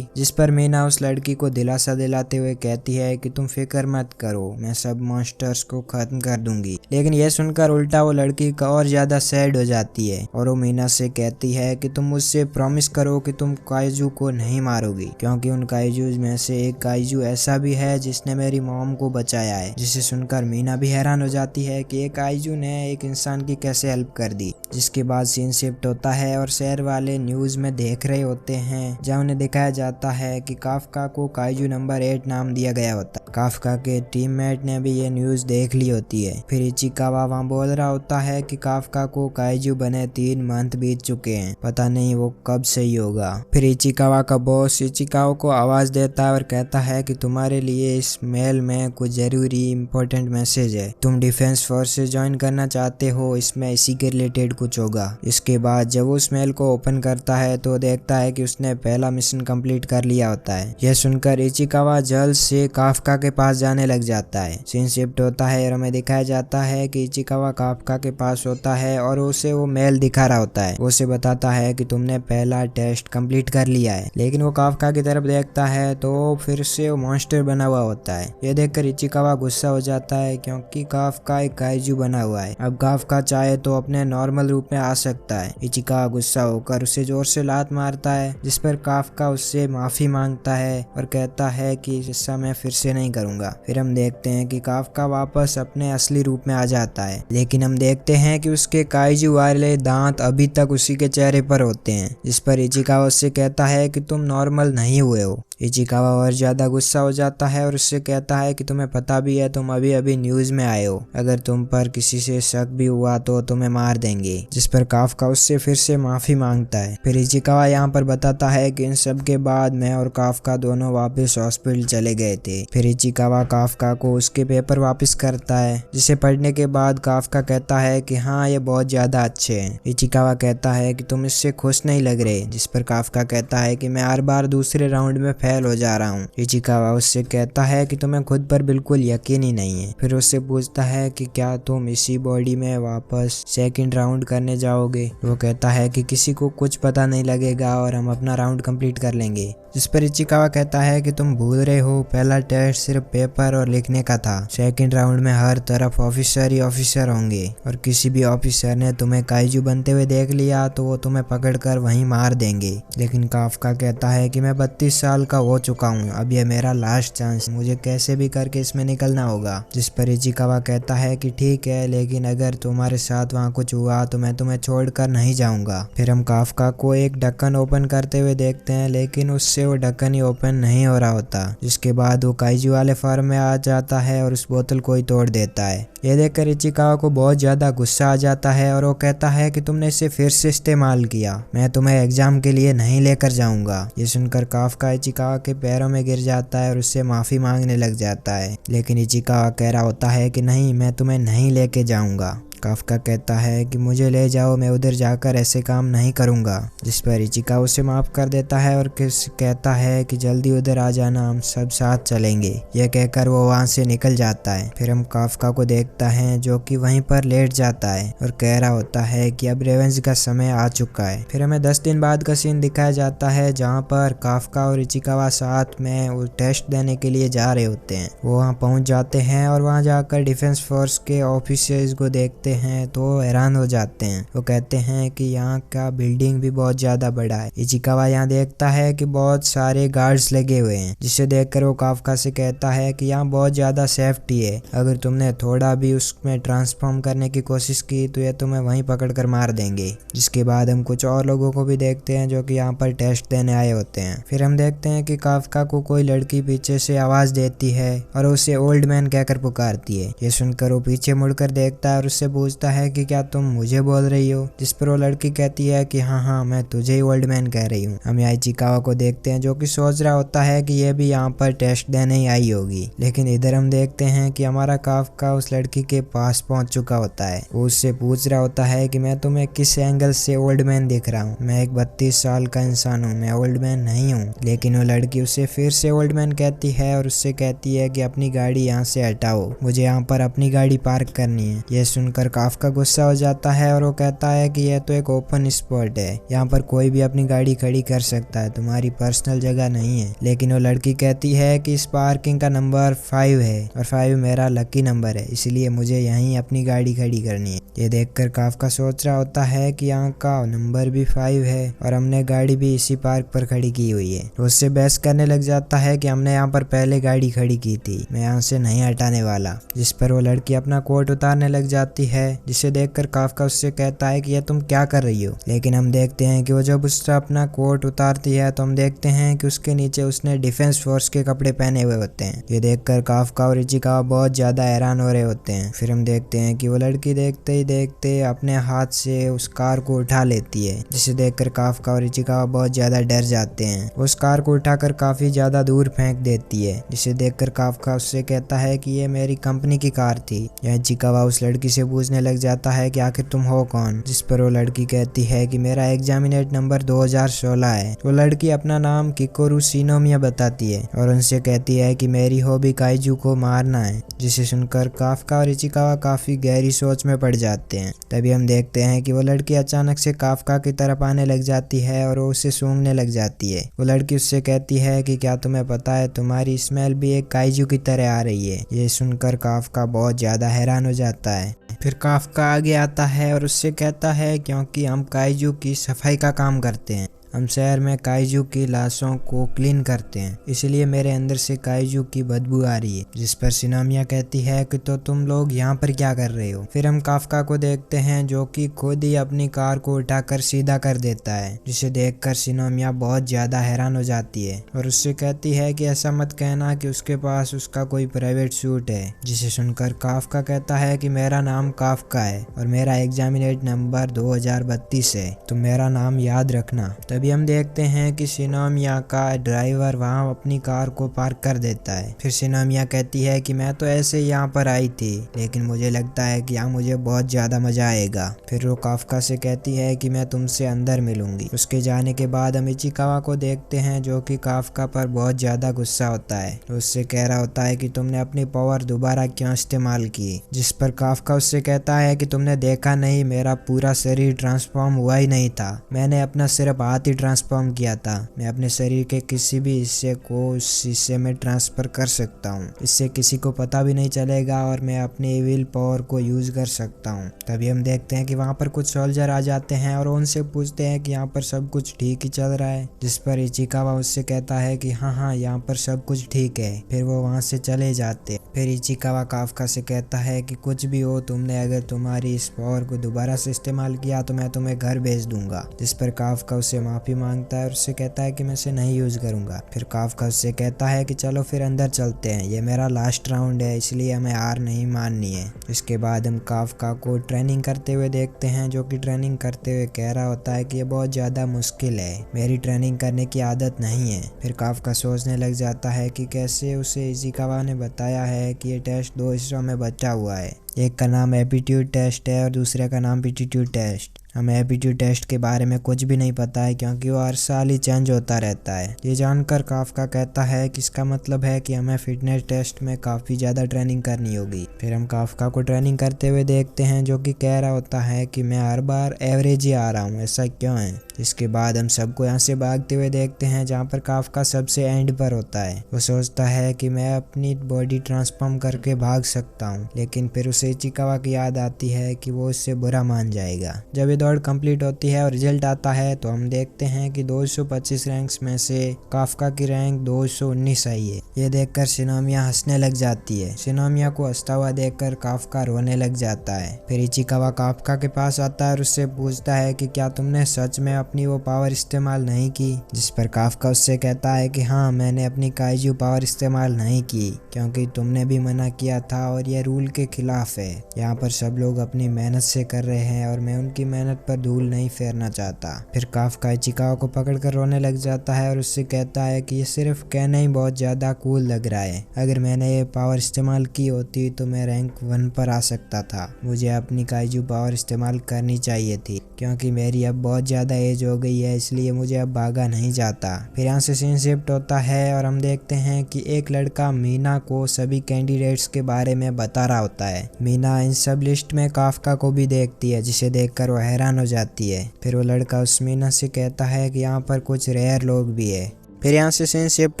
जिस पर मीना उस लड़की को दिलासा दिलाते हुए कहती है कि तुम फिक्र मत करो, मैं सब मॉन्स्टर्स को खत्म कर दूंगी। लेकिन यह सुनकर उल्टा वो लड़की का और ज्यादा सैड हो जाती है और वो मीना से कहती है कि तुम मुझसे प्रॉमिस करो कि तुम काइजू को नहीं मारोगी, क्योंकि उन काइजू में से एक काइजू ऐसा भी है जिसने मेरी मॉम को बचाया है। जिसे सुनकर मीना भी हैरान हो जाती है कि एक काइजू ने एक इंसान की कैसे हेल्प कर दी। जिसके बाद सीन शिफ्ट होता है और शहर वाले न्यूज में देख रहे होते हैं, जहाँ उन्हें दिखाया जाता है कि काफका को काइजू नंबर 8 नाम दिया गया होता है। काफका के टीममेट ने भी ये न्यूज देख ली होती है। फिर इचिकावा वहाँ बोल रहा होता है कि काफका को काइजू बने 3 मंथ बीत चुके हैं, पता नहीं वो कब सही होगा। फिर इचिकावा का बॉस इचिकावा को आवाज देता है और कहता है कि तुम्हारे लिए इस मेल में कुछ जरूरी इंपॉर्टेंट मैसेज है, तुम डिफेंस फोर्स से ज्वाइन करना चाहते हो, इसमें इसी के रिलेटेड कुछ होगा। इसके बाद जब वो उस मेल को ओपन करता है तो देखता है कि उसने पहला मिशन कंप्लीट कर लिया होता है। यह सुनकर इचिकावा जल्द से काफका के पास जाने लग जाता है। सीन शिफ्ट होता है और हमें दिखाया जाता है कि इचिकावा काफका के पास होता है और उसे वो मेल दिखा रहा होता है। उसे बताता है कि तुमने पहला टेस्ट कंप्लीट कर लिया है। लेकिन वो काफका की तरफ देखता है तो फिर से वो मॉन्स्टर बना हुआ होता है। यह देखकर इचिकावा गुस्सा हो जाता है, क्योंकि काफका एक काइजू बना हुआ है। अब काफका चाहे तो अपने नॉर्मल रूप में आ सकता है। इचिकावा गुस्सा होकर उसे जोर से लात मारता है, जिस पर काफका उससे माफी मांगता है और कहता है कि ऐसा मैं फिर से नहीं करूंगा। फिर हम देखते हैं कि काफका वापस अपने असली रूप में आ जाता है, लेकिन हम देखते हैं कि उसके काइजू वाले दांत अभी तक उसी के चेहरे पर होते हैं। जिस पर इचिकावा उससे कहता है कि तुम नॉर्मल नहीं हुए हो। इचिकावा और ज्यादा गुस्सा हो जाता है और उससे कहता है कि तुम्हें पता भी है तुम अभी अभी न्यूज में आए हो, अगर तुम पर किसी से शक भी हुआ तो तुम्हें मार देंगे। जिस पर काफका उससे फिर से माफी मांगता है। फिर इचिकावा यहाँ पर बताता है कि इन सब के बाद मैं और काफका दोनों वापस हॉस्पिटल चले गए थे। फिर इचिकावा काफका को उसके पेपर वापस करता है, जिसे पढ़ने के बाद काफका कहता है कि हाँ ये बहुत ज्यादा अच्छे हैं। इचिकावा कहता है कि तुम इससे खुश नहीं लग रहे, जिस पर काफका कहता है कि मैं हर बार दूसरे राउंड में फेल हो जा रहा हूँ। इचिकावा उससे कहता है कि तुम्हें खुद पर बिल्कुल यकीन ही नहीं है। फिर उससे पूछता है कि क्या तुम इसी बॉडी में वापस सेकंड राउंड करने जाओगे। वो कहता है कि किसी को कुछ पता नहीं लगेगा और हम अपना राउंड कंप्लीट कर लेंगे। जिस पर इचिकावा कहता है कि तुम भूल रहे हो, पहला टेस्ट सिर्फ पेपर और लिखने का था, सेकंड राउंड में हर तरफ ऑफिसर ही ऑफिसर होंगे और किसी भी ऑफिसर ने तुम्हें काइजू बनते हुए देख लिया तो वो तुम्हें पकड़कर वहीं मार देंगे। लेकिन काफका कहता है कि मैं 32 साल का हो चुका हूँ, अब यह मेरा लास्ट चांस, मुझे कैसे भी करके इसमें निकलना होगा। जिस पर इचिकावा कहता है कि ठीक है, लेकिन अगर तुम्हारे साथ वहाँ कुछ हुआ तो मैं तुम्हें छोड़कर नहीं जाऊंगा। फिर हम काफका को एक ढक्कन ओपन करते हुए देखते हैं, लेकिन उससे वो ढक्कन ही ओपन नहीं हो रहा होता। जिसके बाद वो काइजू वाले फार्म में आ जाता है और उस बोतल को ही तोड़ देता है। यह देखकर इचिकावा को बहुत ज्यादा गुस्सा आ जाता है और वो कहता है कि तुमने इसे फिर से इस्तेमाल किया, मैं तुम्हें एग्जाम के लिए नहीं लेकर जाऊंगा। ये सुनकर काफका इचिकावा के पैरों में गिर जाता है और उससे माफी मांगने लग जाता है। लेकिन इचिकावा कह रहा होता है कि नहीं, मैं तुम्हें नहीं लेके जाऊंगा। काफका कहता है कि मुझे ले जाओ, मैं उधर जाकर ऐसे काम नहीं करूंगा। जिस पर इचिकावा उसे माफ कर देता है और कहता है कि जल्दी उधर आ जाना, हम सब साथ चलेंगे। यह कहकर वो वहां से निकल जाता है। फिर हम काफका को देखता है जो कि वहीं पर लेट जाता है और कह रहा होता है कि अब रिवेंज का समय आ चुका है। फिर हमें 10 दिन बाद का सीन दिखाया जाता है, जहाँ पर काफका और इचिकावा साथ में वो टेस्ट देने के लिए जा रहे होते हैं। वो वहाँ पहुंच जाते हैं और वहाँ जाकर डिफेंस फोर्स के ऑफिसर्स को देखते देखते हैं तो हैरान हो जाते हैं। वो कहते हैं कि यहाँ का बिल्डिंग भी बहुत ज्यादा बड़ा है। इचिकावा यहाँ देखता है कि बहुत सारे गार्ड्स लगे हुए हैं, जिसे देखकर वो काफका से कहता है कि यहाँ बहुत ज्यादा सेफ्टी है। अगर तुमने थोड़ा भी उसमें ट्रांसफॉर्म करने की कोशिश की तो ये तुम्हें वहीं पकड़ कर मार देंगे। जिसके बाद हम कुछ और लोगों को भी देखते हैं जो कि यहाँ पर टेस्ट देने आए होते हैं। फिर हम देखते हैं कि काफका को कोई लड़की पीछे से आवाज देती है और उसे ओल्ड मैन कहकर पुकारती है। ये सुनकर वो पीछे मुड़कर देखता है और उससे पूछता है कि क्या तुम मुझे बोल रही हो? जिस पर वो लड़की कहती है कि हाँ मैं तुझे ही ओल्ड मैन कह रही हूँ। हम यहाँ इचिकावा को देखते हैं जो कि सोच रहा होता है कि ये भी यहाँ पर टेस्ट देने ही आई होगी। लेकिन इधर हम देखते हैं कि हमारा काफका उस लड़की के पास पहुंच चुका होता है। वो उससे पूछ रहा होता है कि मैं तुम्हें किस एंगल से ओल्ड मैन दिख रहा हूँ? मैं एक 32 साल का इंसान हूँ, मैं ओल्ड मैन नहीं हूँ। लेकिन वो लड़की उसे फिर से ओल्ड मैन कहती है और उससे कहती है कि अपनी गाड़ी यहाँ से हटाओ, मुझे यहाँ पर अपनी गाड़ी पार्क करनी है। यह सुनकर काफका गुस्सा हो जाता है और वो कहता है कि यह तो एक ओपन स्पॉट है, यहाँ पर कोई भी अपनी गाड़ी खड़ी कर सकता है, तुम्हारी पर्सनल जगह नहीं है। लेकिन वो लड़की कहती है कि इस पार्किंग का नंबर 5 है और 5 मेरा लकी नंबर है, इसलिए मुझे यहीं अपनी गाड़ी खड़ी करनी है। ये देखकर काफका सोच रहा होता है कि यहाँ का नंबर भी 5 है और हमने गाड़ी भी इसी पार्क पर खड़ी की हुई है। तो उससे बहस करने लग जाता है कि हमने यहाँ पर पहले गाड़ी खड़ी की थी, मैं यहाँ से नहीं हटाने वाला। जिस पर वो लड़की अपना कोट उतारने लग जाती है, जिसे देखकर काफका उससे कहता है कि ये तुम क्या कर रही हो? लेकिन हम देखते हैं कि वो जब उससे अपना कोट उतारती है तो हम देखते हैं कि उसके नीचे उसने डिफेंस फोर्स के कपड़े पहने हुए होते हैं। ये देखकर काफका और इचिकावा बहुत ज्यादा हैरान हो रहे होते हैं। फिर हम देखते हैं कि वो लड़की देखते ही देखते अपने हाथ से उस कार को उठा लेती है, जिसे देखकर काफका और इचिकावा बहुत ज्यादा डर जाते हैं। उस कार को उठाकर काफी ज्यादा दूर फेंक देती है, जिसे देखकर काफका उससे कहता है कि ये मेरी कंपनी की कार थी। यह इचिकावा उस लड़की से पूछने लग जाता है कि आखिर तुम हो कौन? जिस पर वो लड़की कहती है कि मेरा एग्जामिनेट नंबर 2016 है। वो लड़की अपना नाम किकोरू शिनोमिया बताती है और उनसे कहती है कि मेरी हॉबी काइजू को मारना है। जिसे सुनकर काफका और इचिकावा काफी गहरी सोच में पड़ जाते हैं। तभी हम देखते हैं कि वो लड़की अचानक से काफका की तरफ आने लग जाती है और वो उसे सूंघने लग जाती है। वो लड़की उससे कहती है कि क्या तुम्हें पता है तुम्हारी स्मेल भी एक काइजू की तरह आ रही है। ये सुनकर काफका बहुत ज्यादा हैरान हो जाता है। फिर काफका आगे आता है और उससे कहता है क्योंकि हम काइजू की सफाई का काम करते हैं, हम शहर में काइजू की लाशों को क्लीन करते हैं, इसलिए मेरे अंदर से काइजू की बदबू आ रही है। जिस पर शिनोमिया कहती है कि तो तुम लोग यहाँ पर क्या कर रहे हो? फिर हम काफका को देखते हैं जो कि खुद ही अपनी कार को उठाकर सीधा कर देता है, जिसे देखकर शिनोमिया बहुत ज्यादा हैरान हो जाती है और उससे कहती है कि ऐसा मत कहना कि उसके पास उसका कोई प्राइवेट सूट है। जिसे सुनकर काफका कहता है कि मेरा नाम काफका है और मेरा एग्जामिनेट नंबर 2032 है, तो मेरा नाम याद रखना। तभी हम देखते हैं कि शिनोमिया का ड्राइवर वहां अपनी कार को पार्क कर देता है। फिर शिनोमिया कहती है कि मैं तो ऐसे ही यहाँ पर आई थी, लेकिन मुझे लगता है कि यहाँ मुझे बहुत ज्यादा मजा आएगा। फिर वो काफका से कहती है कि मैं तुमसे अंदर मिलूंगी। उसके जाने के बाद हम इचिकावा को देखते हैं जो कि काफका पर बहुत ज्यादा गुस्सा होता है। तो उससे कह रहा होता है कि तुमने अपनी पावर दोबारा क्यों इस्तेमाल की? जिस पर काफका उससे कहता है कि तुमने देखा नहीं, मेरा पूरा शरीर ट्रांसफॉर्म हुआ ही नहीं था, मैंने अपना सिर्फ हाथ ही ट्रांसफॉर्म किया था। मैं अपने शरीर के किसी भी हिस्से को उस हिस्से में ट्रांसफर कर सकता हूँ, इससे किसी को पता भी नहीं चलेगा और मैं अपनी विल पावर को यूज कर सकता हूँ। तभी हम देखते हैं कि वहाँ पर कुछ सोल्जर आ जाते हैं और उनसे पूछते हैं कि यहाँ पर सब कुछ ठीक ही चल रहा है। जिस पर इचिकावा उससे कहता है कि हाँ यहाँ पर सब कुछ ठीक है। फिर वो वहाँ से चले जाते हैं। फिर इचिकावा काफका से कहता है कि कुछ भी हो, तुमने अगर तुम्हारी इस पावर को दोबारा से इस्तेमाल किया तो मैं तुम्हें घर भेज दूंगा। जिस पर काफका उससे माफी मांगता है और उससे कहता है कि मैं इसे नहीं यूज करूंगा। फिर काफका उससे कहता है कि चलो फिर अंदर चलते हैं, ये मेरा लास्ट राउंड है, इसलिए हमें हार नहीं माननी है। इसके बाद हम काफका को ट्रेनिंग करते हुए देखते हैं, जो कि ट्रेनिंग करते हुए कह रहा होता है कि ये बहुत ज्यादा मुश्किल है, मेरी ट्रेनिंग करने की आदत नहीं है। फिर काफका सोचने लग जाता है कि कैसे उसे इचिकावा ने बताया है कि ये टेस्ट 2 हिस्सों में बचा हुआ है, एक का नाम एप्टीट्यूड टेस्ट है और दूसरे का नाम एप्टीट्यूड टेस्ट। हमें एप्टीट्यूड टेस्ट के बारे में कुछ भी नहीं पता है क्योंकि वो हर साल ही चेंज होता रहता है। ये जानकर काफका कहता है कि इसका मतलब है कि हमें फिटनेस टेस्ट में काफी ज्यादा ट्रेनिंग करनी होगी। फिर हम काफका को ट्रेनिंग करते हुए देखते हैं जो कि कह रहा होता है कि मैं हर बार एवरेज ही आ रहा हूँ, ऐसा क्यों है? इसके बाद हम सबको यहाँ से भागते हुए देखते हैं जहाँ पर काफका सबसे एंड पर होता है। वो सोचता है कि मैं अपनी बॉडी ट्रांसफॉर्म करके भाग सकता हूँ, लेकिन फिर उसे इचिकावा की याद आती है कि वो उससे बुरा मान जाएगा। जब ये दौड़ कंप्लीट होती है और रिजल्ट आता है तो हम देखते हैं कि 225 रैंक्स में से काफका की रैंक 219 आई है। ये देखकर शिनोमिया हंसने लग जाती है। शिनोमिया को हंसता हुआ देखकर काफका रोने लग जाता है। फिर इचिकावा काफका के पास आता है और उससे पूछता है कि क्या तुमने सच में अपनी वो पावर इस्तेमाल नहीं की, जिस पर काफका उससे कहता है कि हाँ, मैंने अपनी काइजू पावर इस्तेमाल नहीं की क्योंकि तुमने भी मना किया था और यह रूल के खिलाफ है। यहाँ पर सब लोग अपनी मेहनत से कर रहे हैं और मैं उनकी मेहनत पर धूल नहीं फेरना चाहता। फिर काफका इचिकावा को पकड़कर रोने लग जाता है और उससे कहता है कि ये सिर्फ कहना ही बहुत ज्यादा कूल लग रहा है। अगर मैंने ये पावर इस्तेमाल की होती तो मैं रैंक 1 पर आ सकता था। मुझे अपनी काइजू पावर इस्तेमाल करनी चाहिए थी क्योंकि मेरी अब बहुत ज्यादा एज हो गई है, इसलिए मुझे अब भागा नहीं जाता। फिर यहाँ से सीन शिफ्ट होता है और हम देखते हैं कि एक लड़का मीना को सभी कैंडिडेट्स के बारे में बता रहा होता है। मीना इन सब लिस्ट में काफका को भी देखती है, जिसे देखकर वो हैरान हो जाती है। फिर वो लड़का उस मीना से कहता है कि यहाँ पर कुछ रेयर लोग भी है। फिर यहाँ से सीन शिफ्ट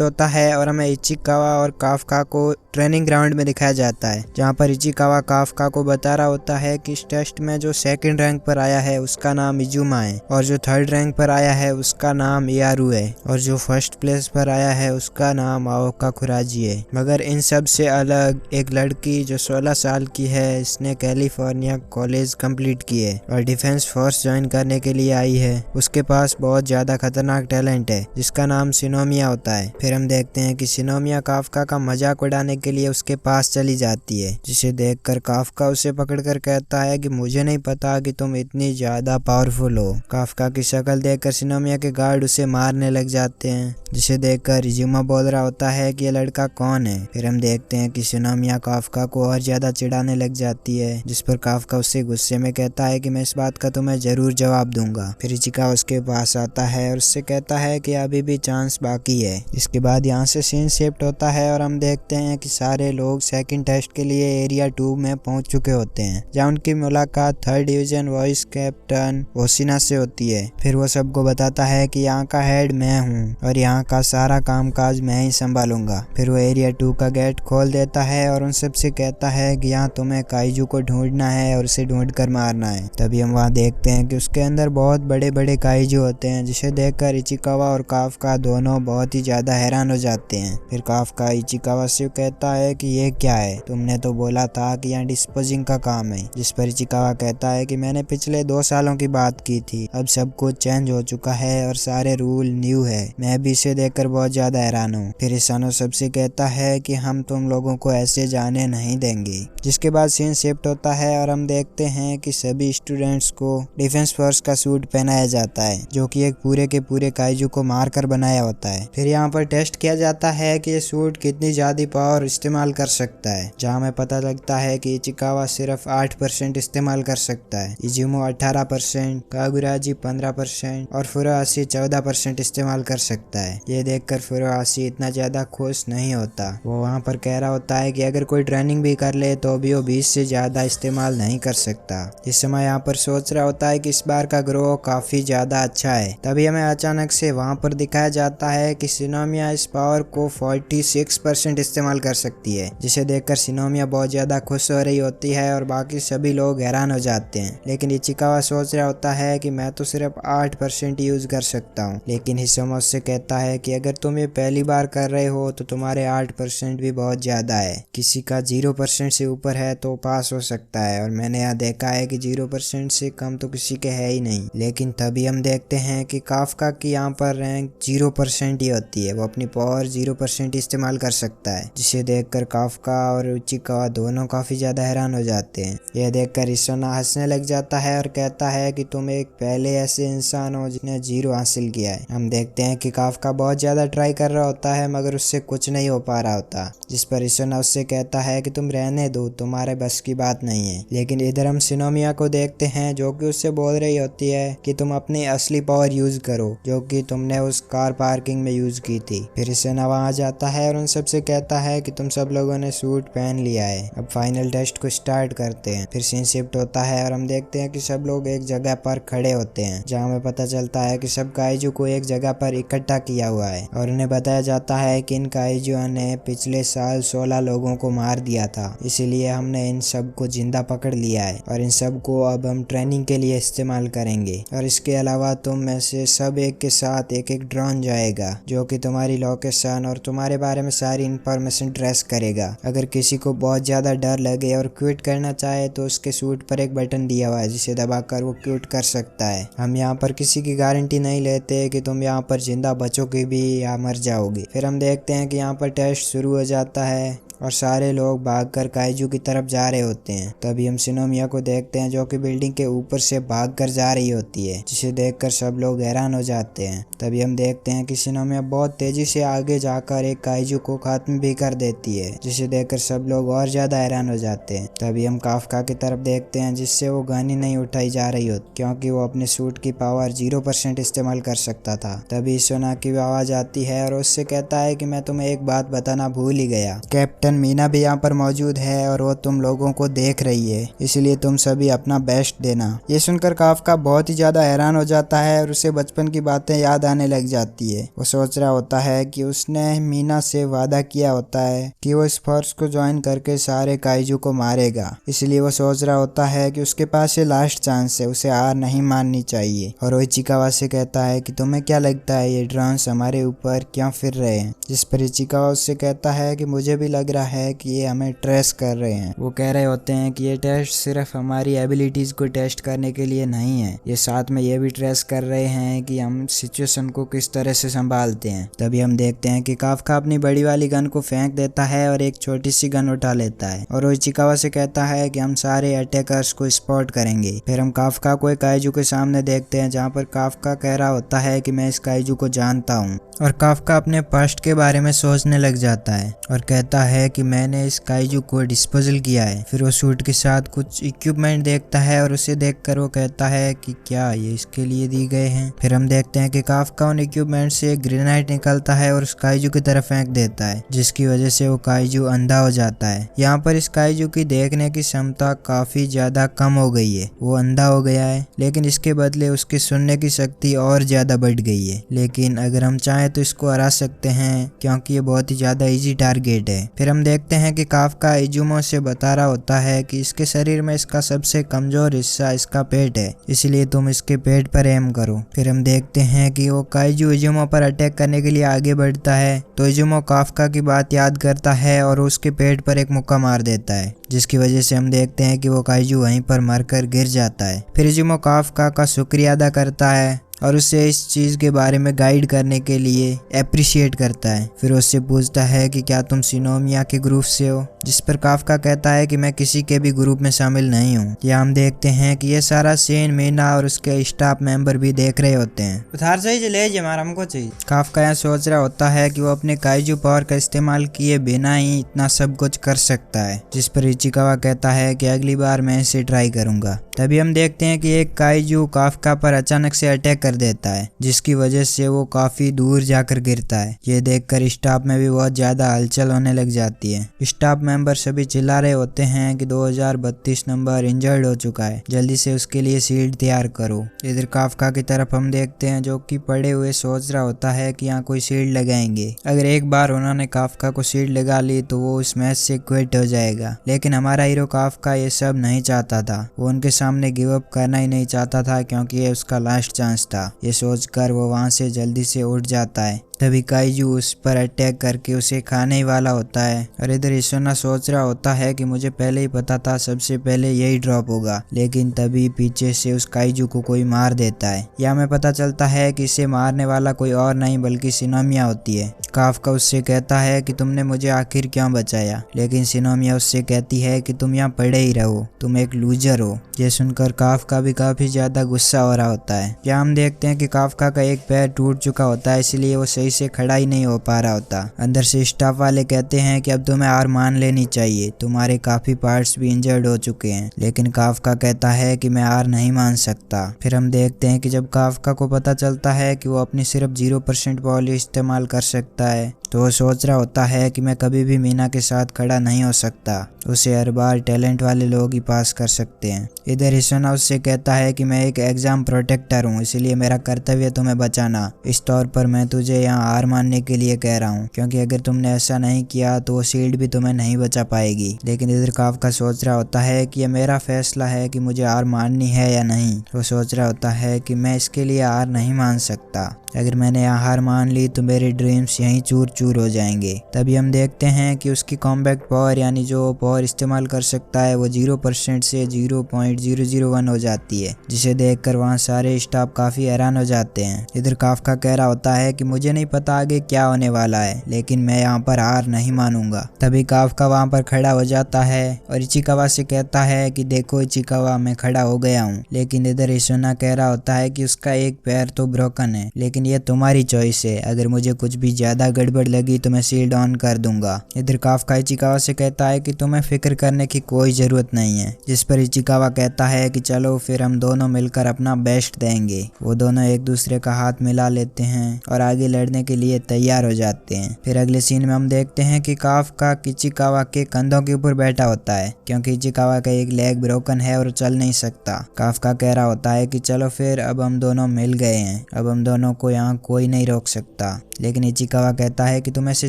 होता है और हमें इचिकावा और काफका को ट्रेनिंग ग्राउंड में दिखाया जाता है, जहाँ पर इचिकावा काफका को बता रहा होता है कि इस टेस्ट में जो 2nd रैंक पर आया है उसका नाम इजुमा है और जो 3rd रैंक पर आया है उसका नाम इयारू है और जो 1st प्लेस पर आया है उसका नाम आओका खुराजी है। मगर इन सब से अलग एक लड़की जो 16 साल की है, इसने कैलिफोर्निया कॉलेज कंप्लीट की है और डिफेंस फोर्स ज्वाइन करने के लिए आई है। उसके पास बहुत ज्यादा खतरनाक टैलेंट है जिसका नाम शिनोमिया होता है। फिर हम देखते हैं कि शिनोमिया काफका का मजाक उड़ाने के लिए उसके पास चली जाती है, जिसे देखकर काफका उसे पकड़कर कहता है कि मुझे नहीं पता कि तुम इतनी ज्यादा पावरफुल हो। काफका की शक्ल देखकर शिनोमिया के गार्ड उसे मारने लग जाते हैं, जिसे देखकर इजुमा बोल रहा होता है कि ये लड़का कौन है। फिर हम देखते हैं कि शिनोमिया काफका को और ज्यादा चिढ़ाने लग जाती है, जिस पर काफका उससे गुस्से में कहता है कि मैं इस बात का तुम्हें जरूर जवाब दूंगा। फिर इचिकावा उसके पास आता है और उससे कहता है कि अभी भी चांस बाकी है। इसके बाद यहाँ से सीन शिफ्ट होता है और हम देखते हैं कि सारे लोग 2nd टेस्ट के लिए एरिया 2 में पहुंच चुके होते हैं, जहाँ उनकी मुलाकात 3rd डिवीजन वाइस कैप्टन ओसिना से होती है। फिर वो सबको बताता है कि यहाँ का हेड मैं हूँ और यहाँ का सारा कामकाज मैं ही संभालूंगा। फिर वो एरिया 2 का गेट खोल देता है और उन सबसे कहता है कि यहाँ तुम्हें काइजू को ढूंढना है और उसे ढूंढ कर मारना है। तभी हम वहाँ देखते हैं कि उसके अंदर बहुत बड़े बड़े काइजू होते हैं, जिसे देखकर इचिकावा और काफका दोनों बहुत ही ज्यादा हैरान हो जाते हैं। फिर काफका इचिकावा से कहता है कि ये क्या है, तुमने तो बोला था कि यहाँ डिस्पोजिंग का काम है। जिस पर इचिकावा कहता है कि मैंने पिछले 2 सालों की बात की थी, अब सब कुछ चेंज हो चुका है और सारे रूल न्यू है। मैं भी इसे देखकर बहुत ज्यादा हैरान हूँ। फिर इसानो सबसे कहता है कि हम तुम लोगों को ऐसे जाने नहीं देंगे। जिसके बाद सीन शिफ्ट होता है और हम देखते हैं कि सभी स्टूडेंट्स को डिफेंस फोर्स का सूट पहनाया जाता है, जो कि एक पूरे के पूरे काइजू को मारकर बनाया होता है। फिर यहाँ पर टेस्ट किया जाता है कि ये सूट कितनी ज्यादा पावर इस्तेमाल कर सकता है, जहाँ हमें पता लगता है कि इचिकावा सिर्फ 8% इस्तेमाल कर सकता है, इजुमो 18%, कागुराजी 15% और फुरोहाशी 14% इस्तेमाल कर सकता है। ये देखकर फुरोहाशी इतना ज्यादा खुश नहीं होता। वो वहाँ पर कह रहा होता है कि अगर कोई ट्रेनिंग भी कर ले तो भी वो 20 से ज्यादा इस्तेमाल नहीं कर सकता। इस समय यहाँ पर सोच रहा होता है कि इस बार का ग्रो काफी ज्यादा अच्छा है। तभी हमें अचानक से वहाँ पर दिखाया जाता है कि शिनोमिया इस पावर को 46% इस्तेमाल कर सकती है, जिसे देखकर शिनोमिया बहुत ज्यादा खुश हो रही होती है और बाकी सभी लोग हैरान हो जाते हैं। लेकिन इचिकावा सोच रहा होता है कि मैं तो सिर्फ 8% यूज कर सकता हूँ। लेकिन हिसोमा उससे कहता है कि अगर तुम ये पहली बार कर रहे हो तो तुम्हारे 8% भी बहुत ज्यादा है। किसी का 0% से ऊपर है तो पास हो सकता है, और मैंने यहाँ देखा है कि 0% से कम तो किसी के है ही नहीं। लेकिन तभी हम देखते हैं कि काफका की यहाँ पर रैंक 0% ही होती है। वो अपनी पावर 0% इस्तेमाल कर सकता है, जिसे देखकर काफका और इचिकावा दोनों काफी ज्यादा हैरान हो जाते हैं। यह देखकर इसोना हंसने लग जाता है और कहता है कि तुम एक पहले ऐसे इंसान हो जिसने 0 हासिल किया है। हम देखते हैं कि काफका बहुत ज्यादा ट्राई कर रहा होता है मगर उससे कुछ नहीं हो पा रहा होता, जिस पर इसोना उससे कहता है कि तुम रहने दो, तुम्हारे बस की बात नहीं है। लेकिन इधर हम शिनोमिया को देखते हैं जो कि उससे बोल रही होती है कि तुम अपनी असली पावर यूज करो, जो कि तुमने उस कार पार्किंग में यूज की थी। फिर इसोना वहां जाता है और उन सबसे कहता है कि तुम सब लोगों ने सूट पहन लिया है, अब फाइनल टेस्ट को स्टार्ट करते हैं। फिर सीन शिफ्ट होता है और हम देखते हैं कि सब लोग एक जगह पर खड़े होते हैं, जहाँ हमें पता चलता है कि सब काइजू को एक जगह पर इकट्ठा किया हुआ है और उन्हें बताया जाता है कि इन काइजू ने पिछले साल 16 लोगों को मार दिया था, इसीलिए हमने इन सब को जिंदा पकड़ लिया है और इन सब को अब हम ट्रेनिंग के लिए इस्तेमाल करेंगे। और इसके अलावा तुम में से सब एक के साथ एक ड्रोन जाएगा जो कि तुम्हारी लोकेशन और तुम्हारे बारे में सारी इंफॉर्मेशन ट्रेस करेगा। अगर किसी को बहुत ज्यादा डर लगे और क्विट करना चाहे तो उसके सूट पर एक बटन दिया हुआ है जिसे दबाकर वो क्विट कर सकता है। हम यहाँ पर किसी की गारंटी नहीं लेते कि तुम यहाँ पर जिंदा बचोगे भी या मर जाओगे। फिर हम देखते हैं कि यहाँ पर टेस्ट शुरू हो जाता है और सारे लोग भागकर काइजू की तरफ जा रहे होते हैं। तभी हम सिनोमिया को देखते हैं जो कि बिल्डिंग के ऊपर से भागकर जा रही होती है, जिसे देखकर सब लोग हैरान हो जाते हैं। तभी हम देखते हैं कि सिनोमिया बहुत तेजी से आगे जाकर एक काइजू को खत्म भी कर देती है, जिसे देखकर सब लोग और ज्यादा हैरान हो जाते हैं। तभी हम काफका की तरफ देखते हैं जिससे वो गन ही नहीं उठाई जा रही होती क्योंकि वो अपने सूट की पावर 0% इस्तेमाल कर सकता था। तभी सोना की आवाज आती है और उससे कहता है कि मैं तुम्हें एक बात बताना भूल ही गया, कैप्टन मीना भी यहाँ पर मौजूद है और वो तुम लोगों को देख रही है, इसलिए तुम सभी अपना बेस्ट देना। ये सुनकर काफका बहुत ही ज्यादा हैरान हो जाता है और उसे बचपन की बातें याद आने लग जाती है। वो सोच रहा होता है कि उसने मीना से वादा किया होता है कि वो इस फोर्स को ज्वाइन करके सारे काइजू को मारेगा, इसलिए वो सोच रहा होता है कि उसके पास ये लास्ट चांस है, उसे हार नहीं माननी चाहिए। और वो इचिकावा से कहता है कि तुम्हें क्या लगता है ये ड्रोन्स हमारे ऊपर क्यों फिर रहे हैं, जिस पर इचिकावा उससे कहता है कि मुझे भी लग रहा है कि ये हमें ट्रेस कर रहे हैं। वो कह रहे होते हैं कि ये टेस्ट सिर्फ हमारी एबिलिटीज को टेस्ट करने के लिए नहीं है, ये साथ में ये भी ट्रेस कर रहे हैं कि हम सिचुएशन को किस तरह से संभालते हैं। तभी हम देखते हैं कि काफका अपनी बड़ी वाली गन को फेंक देता है और एक छोटी सी गन उठा लेता है और वो इचिकावा से कहता है कि हम सारे अटैकर्स को स्पॉट करेंगे। फिर हम काफका को एक काइजू के सामने देखते हैं जहाँ पर काफका कह रहा होता है कि मैं इस काइजू को जानता हूँ और काफका अपने पास्ट के बारे में सोचने लग जाता है और कहता है कि मैंने इस काइजू को डिस्पोजल किया है। फिर वो सूट के साथ कुछ इक्विपमेंट देखता है और उसे देखकर वो कहता है कि क्या ये इसके लिए दी गए हैं। फिर हम देखते हैं कि काफका उन इक्विपमेंट से एक ग्रेनाइड निकलता है और उस काइजू की तरफ फेंक देता है, जिसकी वजह से वो काइजू अंधा हो जाता है। यहाँ पर इस काइजू की देखने की क्षमता काफी ज्यादा कम हो गई है, वो अंधा हो गया है, लेकिन इसके बदले उसकी सुनने की शक्ति और ज्यादा बढ़ गई है। लेकिन अगर हम चाहें तो इसको हरा सकते हैं क्योंकि ये बहुत ही ज्यादा इजी टारगेट है। फिर हम देखते हैं कि काफका इजुमो से बता रहा होता है कि इसके शरीर में इसका सबसे कमजोर हिस्सा इसका पेट है, इसलिए तुम इसके पेट पर एम करो। फिर हम देखते हैं कि वो काइजू इजुमो पर अटैक करने के लिए आगे बढ़ता है तो इजुमो काफका की बात याद करता है और उसके पेट पर एक मुक्का मार देता है, जिसकी वजह से हम देखते हैं कि वो काइजू वहीं पर मरकर गिर जाता है। फिर इजुमो काफका का शुक्रिया अदा करता है और उसे इस चीज के बारे में गाइड करने के लिए अप्रिशिएट करता है। फिर उससे पूछता है कि क्या तुम सिनोमिया के ग्रुप से हो, जिस पर काफका कहता है कि मैं किसी के भी ग्रुप में शामिल नहीं हूँ। यहाँ हम देखते हैं कि ये सारा सीन मीना और उसके स्टाफ मेंबर भी देख रहे होते हैं। उधार चाहिए ले हमारा हमको चाहिए। काफका यहाँ सोच रहा होता है कि वो अपने काइजू पावर का इस्तेमाल किए बिना ही इतना सब कुछ कर सकता है, जिस पर इचिकावा कहता है कि अगली बार मैं इसे ट्राई करूंगा। तभी हम देखते हैं कि एक काइजू काफका पर अचानक से अटैक कर देता है, जिसकी वजह से वो काफी दूर जाकर गिरता है। ये देखकर स्टाफ में भी बहुत ज्यादा हलचल होने लग जाती है। स्टाफ मेंबर सभी चिल्ला रहे होते हैं कि 2032 नंबर इंजर्ड हो चुका है, जल्दी से उसके लिए शील्ड तैयार करो। इधर काफका की तरफ हम देखते हैं जो कि पड़े हुए सोच रहा होता है कि यहाँ कोई शील्ड लगाएंगे। अगर एक बार उन्होंने काफका को शील्ड लगा ली तो वो उस मैच से क्विट हो जाएगा, लेकिन हमारा हीरो काफका ये सब नहीं चाहता था। वो उनके सामने गिव अप करना ही नहीं चाहता था क्योंकि ये उसका लास्ट चांस था। ये सोचकर वो वहां से जल्दी से उठ जाता है। तभी काइजू उस पर अटैक करके उसे खाने ही वाला होता है और इधर इसोना सोच रहा होता है कि मुझे पहले ही पता था सबसे पहले यही ड्रॉप होगा, लेकिन तभी पीछे से उस काइजू को कोई मार देता है। यहाँ हमें पता चलता है कि इसे मारने वाला कोई और नहीं बल्कि सिनोमिया होती है। काफका उससे कहता है कि तुमने मुझे आखिर क्यों बचाया, लेकिन सिनोमिया उससे कहती है कि तुम यहाँ पड़े ही रहो, तुम एक लूजर हो। ये सुनकर काफका भी काफी ज्यादा गुस्सा हो रहा होता है। यहाँ हम देखते हैं कि काफका का एक पैर टूट चुका होता है, इसलिए वो सही सही से खड़ा ही नहीं हो पा रहा होता। अंदर से स्टाफ वाले कहते हैं कि अब तुम्हें हार मान लेनी चाहिए, तुम्हारे काफी पार्ट्स भी इंजर्ड हो चुके हैं। लेकिन काफका कहता है कि मैं हार नहीं मान सकता। फिर हम देखते हैं कि जब काफका को पता चलता है कि वो अपनी सिर्फ 0% बॉल इस्तेमाल कर सकता है तो वो सोच रहा होता है कि मैं कभी भी मीना के साथ खड़ा नहीं हो सकता, उसे हर बार टैलेंट वाले लोग ही पास कर सकते हैं। इधर हिसोना उससे कहता है कि मैं एक एग्जाम प्रोटेक्टर हूँ, इसलिए मेरा कर्तव्य तुम्हें बचाना। इस तौर पर मैं तुझे यहाँ हार मानने के लिए कह रहा हूँ, क्योंकि अगर तुमने ऐसा नहीं किया तो वो शील्ड भी तुम्हें नहीं बचा पाएगी। लेकिन इधर काफका सोच रहा होता है कि यह मेरा फैसला है कि मुझे हार माननी है या नहीं। वो सोच रहा होता है कि मैं इसके लिए हार नहीं मान सकता, अगर मैंने यहाँ हार मान ली तो मेरे ड्रीम्स यहीं चूर चूर हो जाएंगे। तभी हम देखते हैं कि उसकी कॉम्बैट पावर यानी जो पावर इस्तेमाल कर सकता है वो 0% से 0.001 हो जाती है, जिसे देखकर वहाँ सारे स्टाफ काफी हैरान हो जाते हैं। इधर काफका कह रहा होता है कि मुझे नहीं पता आगे क्या होने वाला है, लेकिन मैं यहाँ पर हार नहीं मानूंगा। तभी काफका वहाँ पर खड़ा हो जाता है और इचिकावा से कहता है कि देखो इचिकावा, मैं खड़ा हो गया हूँ। लेकिन इधर हिसोना कह रहा होता है कि उसका एक पैर तो ब्रोकन है, लेकिन ये तुम्हारी चॉइस है, अगर मुझे कुछ भी ज्यादा गड़बड़ लगी तो मैं शील्ड ऑन कर दूंगा। इधर काफका इचिकावा से कहता है कि तुम्हें फिक्र करने की कोई जरूरत नहीं है, जिस पर इचिकावा कहता है कि चलो फिर हम दोनों मिलकर अपना बेस्ट देंगे। वो दोनों एक दूसरे का हाथ मिला लेते हैं और आगे लड़ने के लिए तैयार हो जाते हैं। फिर अगले सीन में हम देखते हैं कि काफका इचिकावा के कंधों के ऊपर बैठा होता है, क्योंकि इचिकावा का एक लेग ब्रोकन है और चल नहीं सकता। काफका कह रहा होता है कि चलो फिर अब हम दोनों मिल गए हैं, अब हम दोनों को यहाँ कोई नहीं रोक सकता। लेकिन इचिकावा कहता है कि तुम ऐसे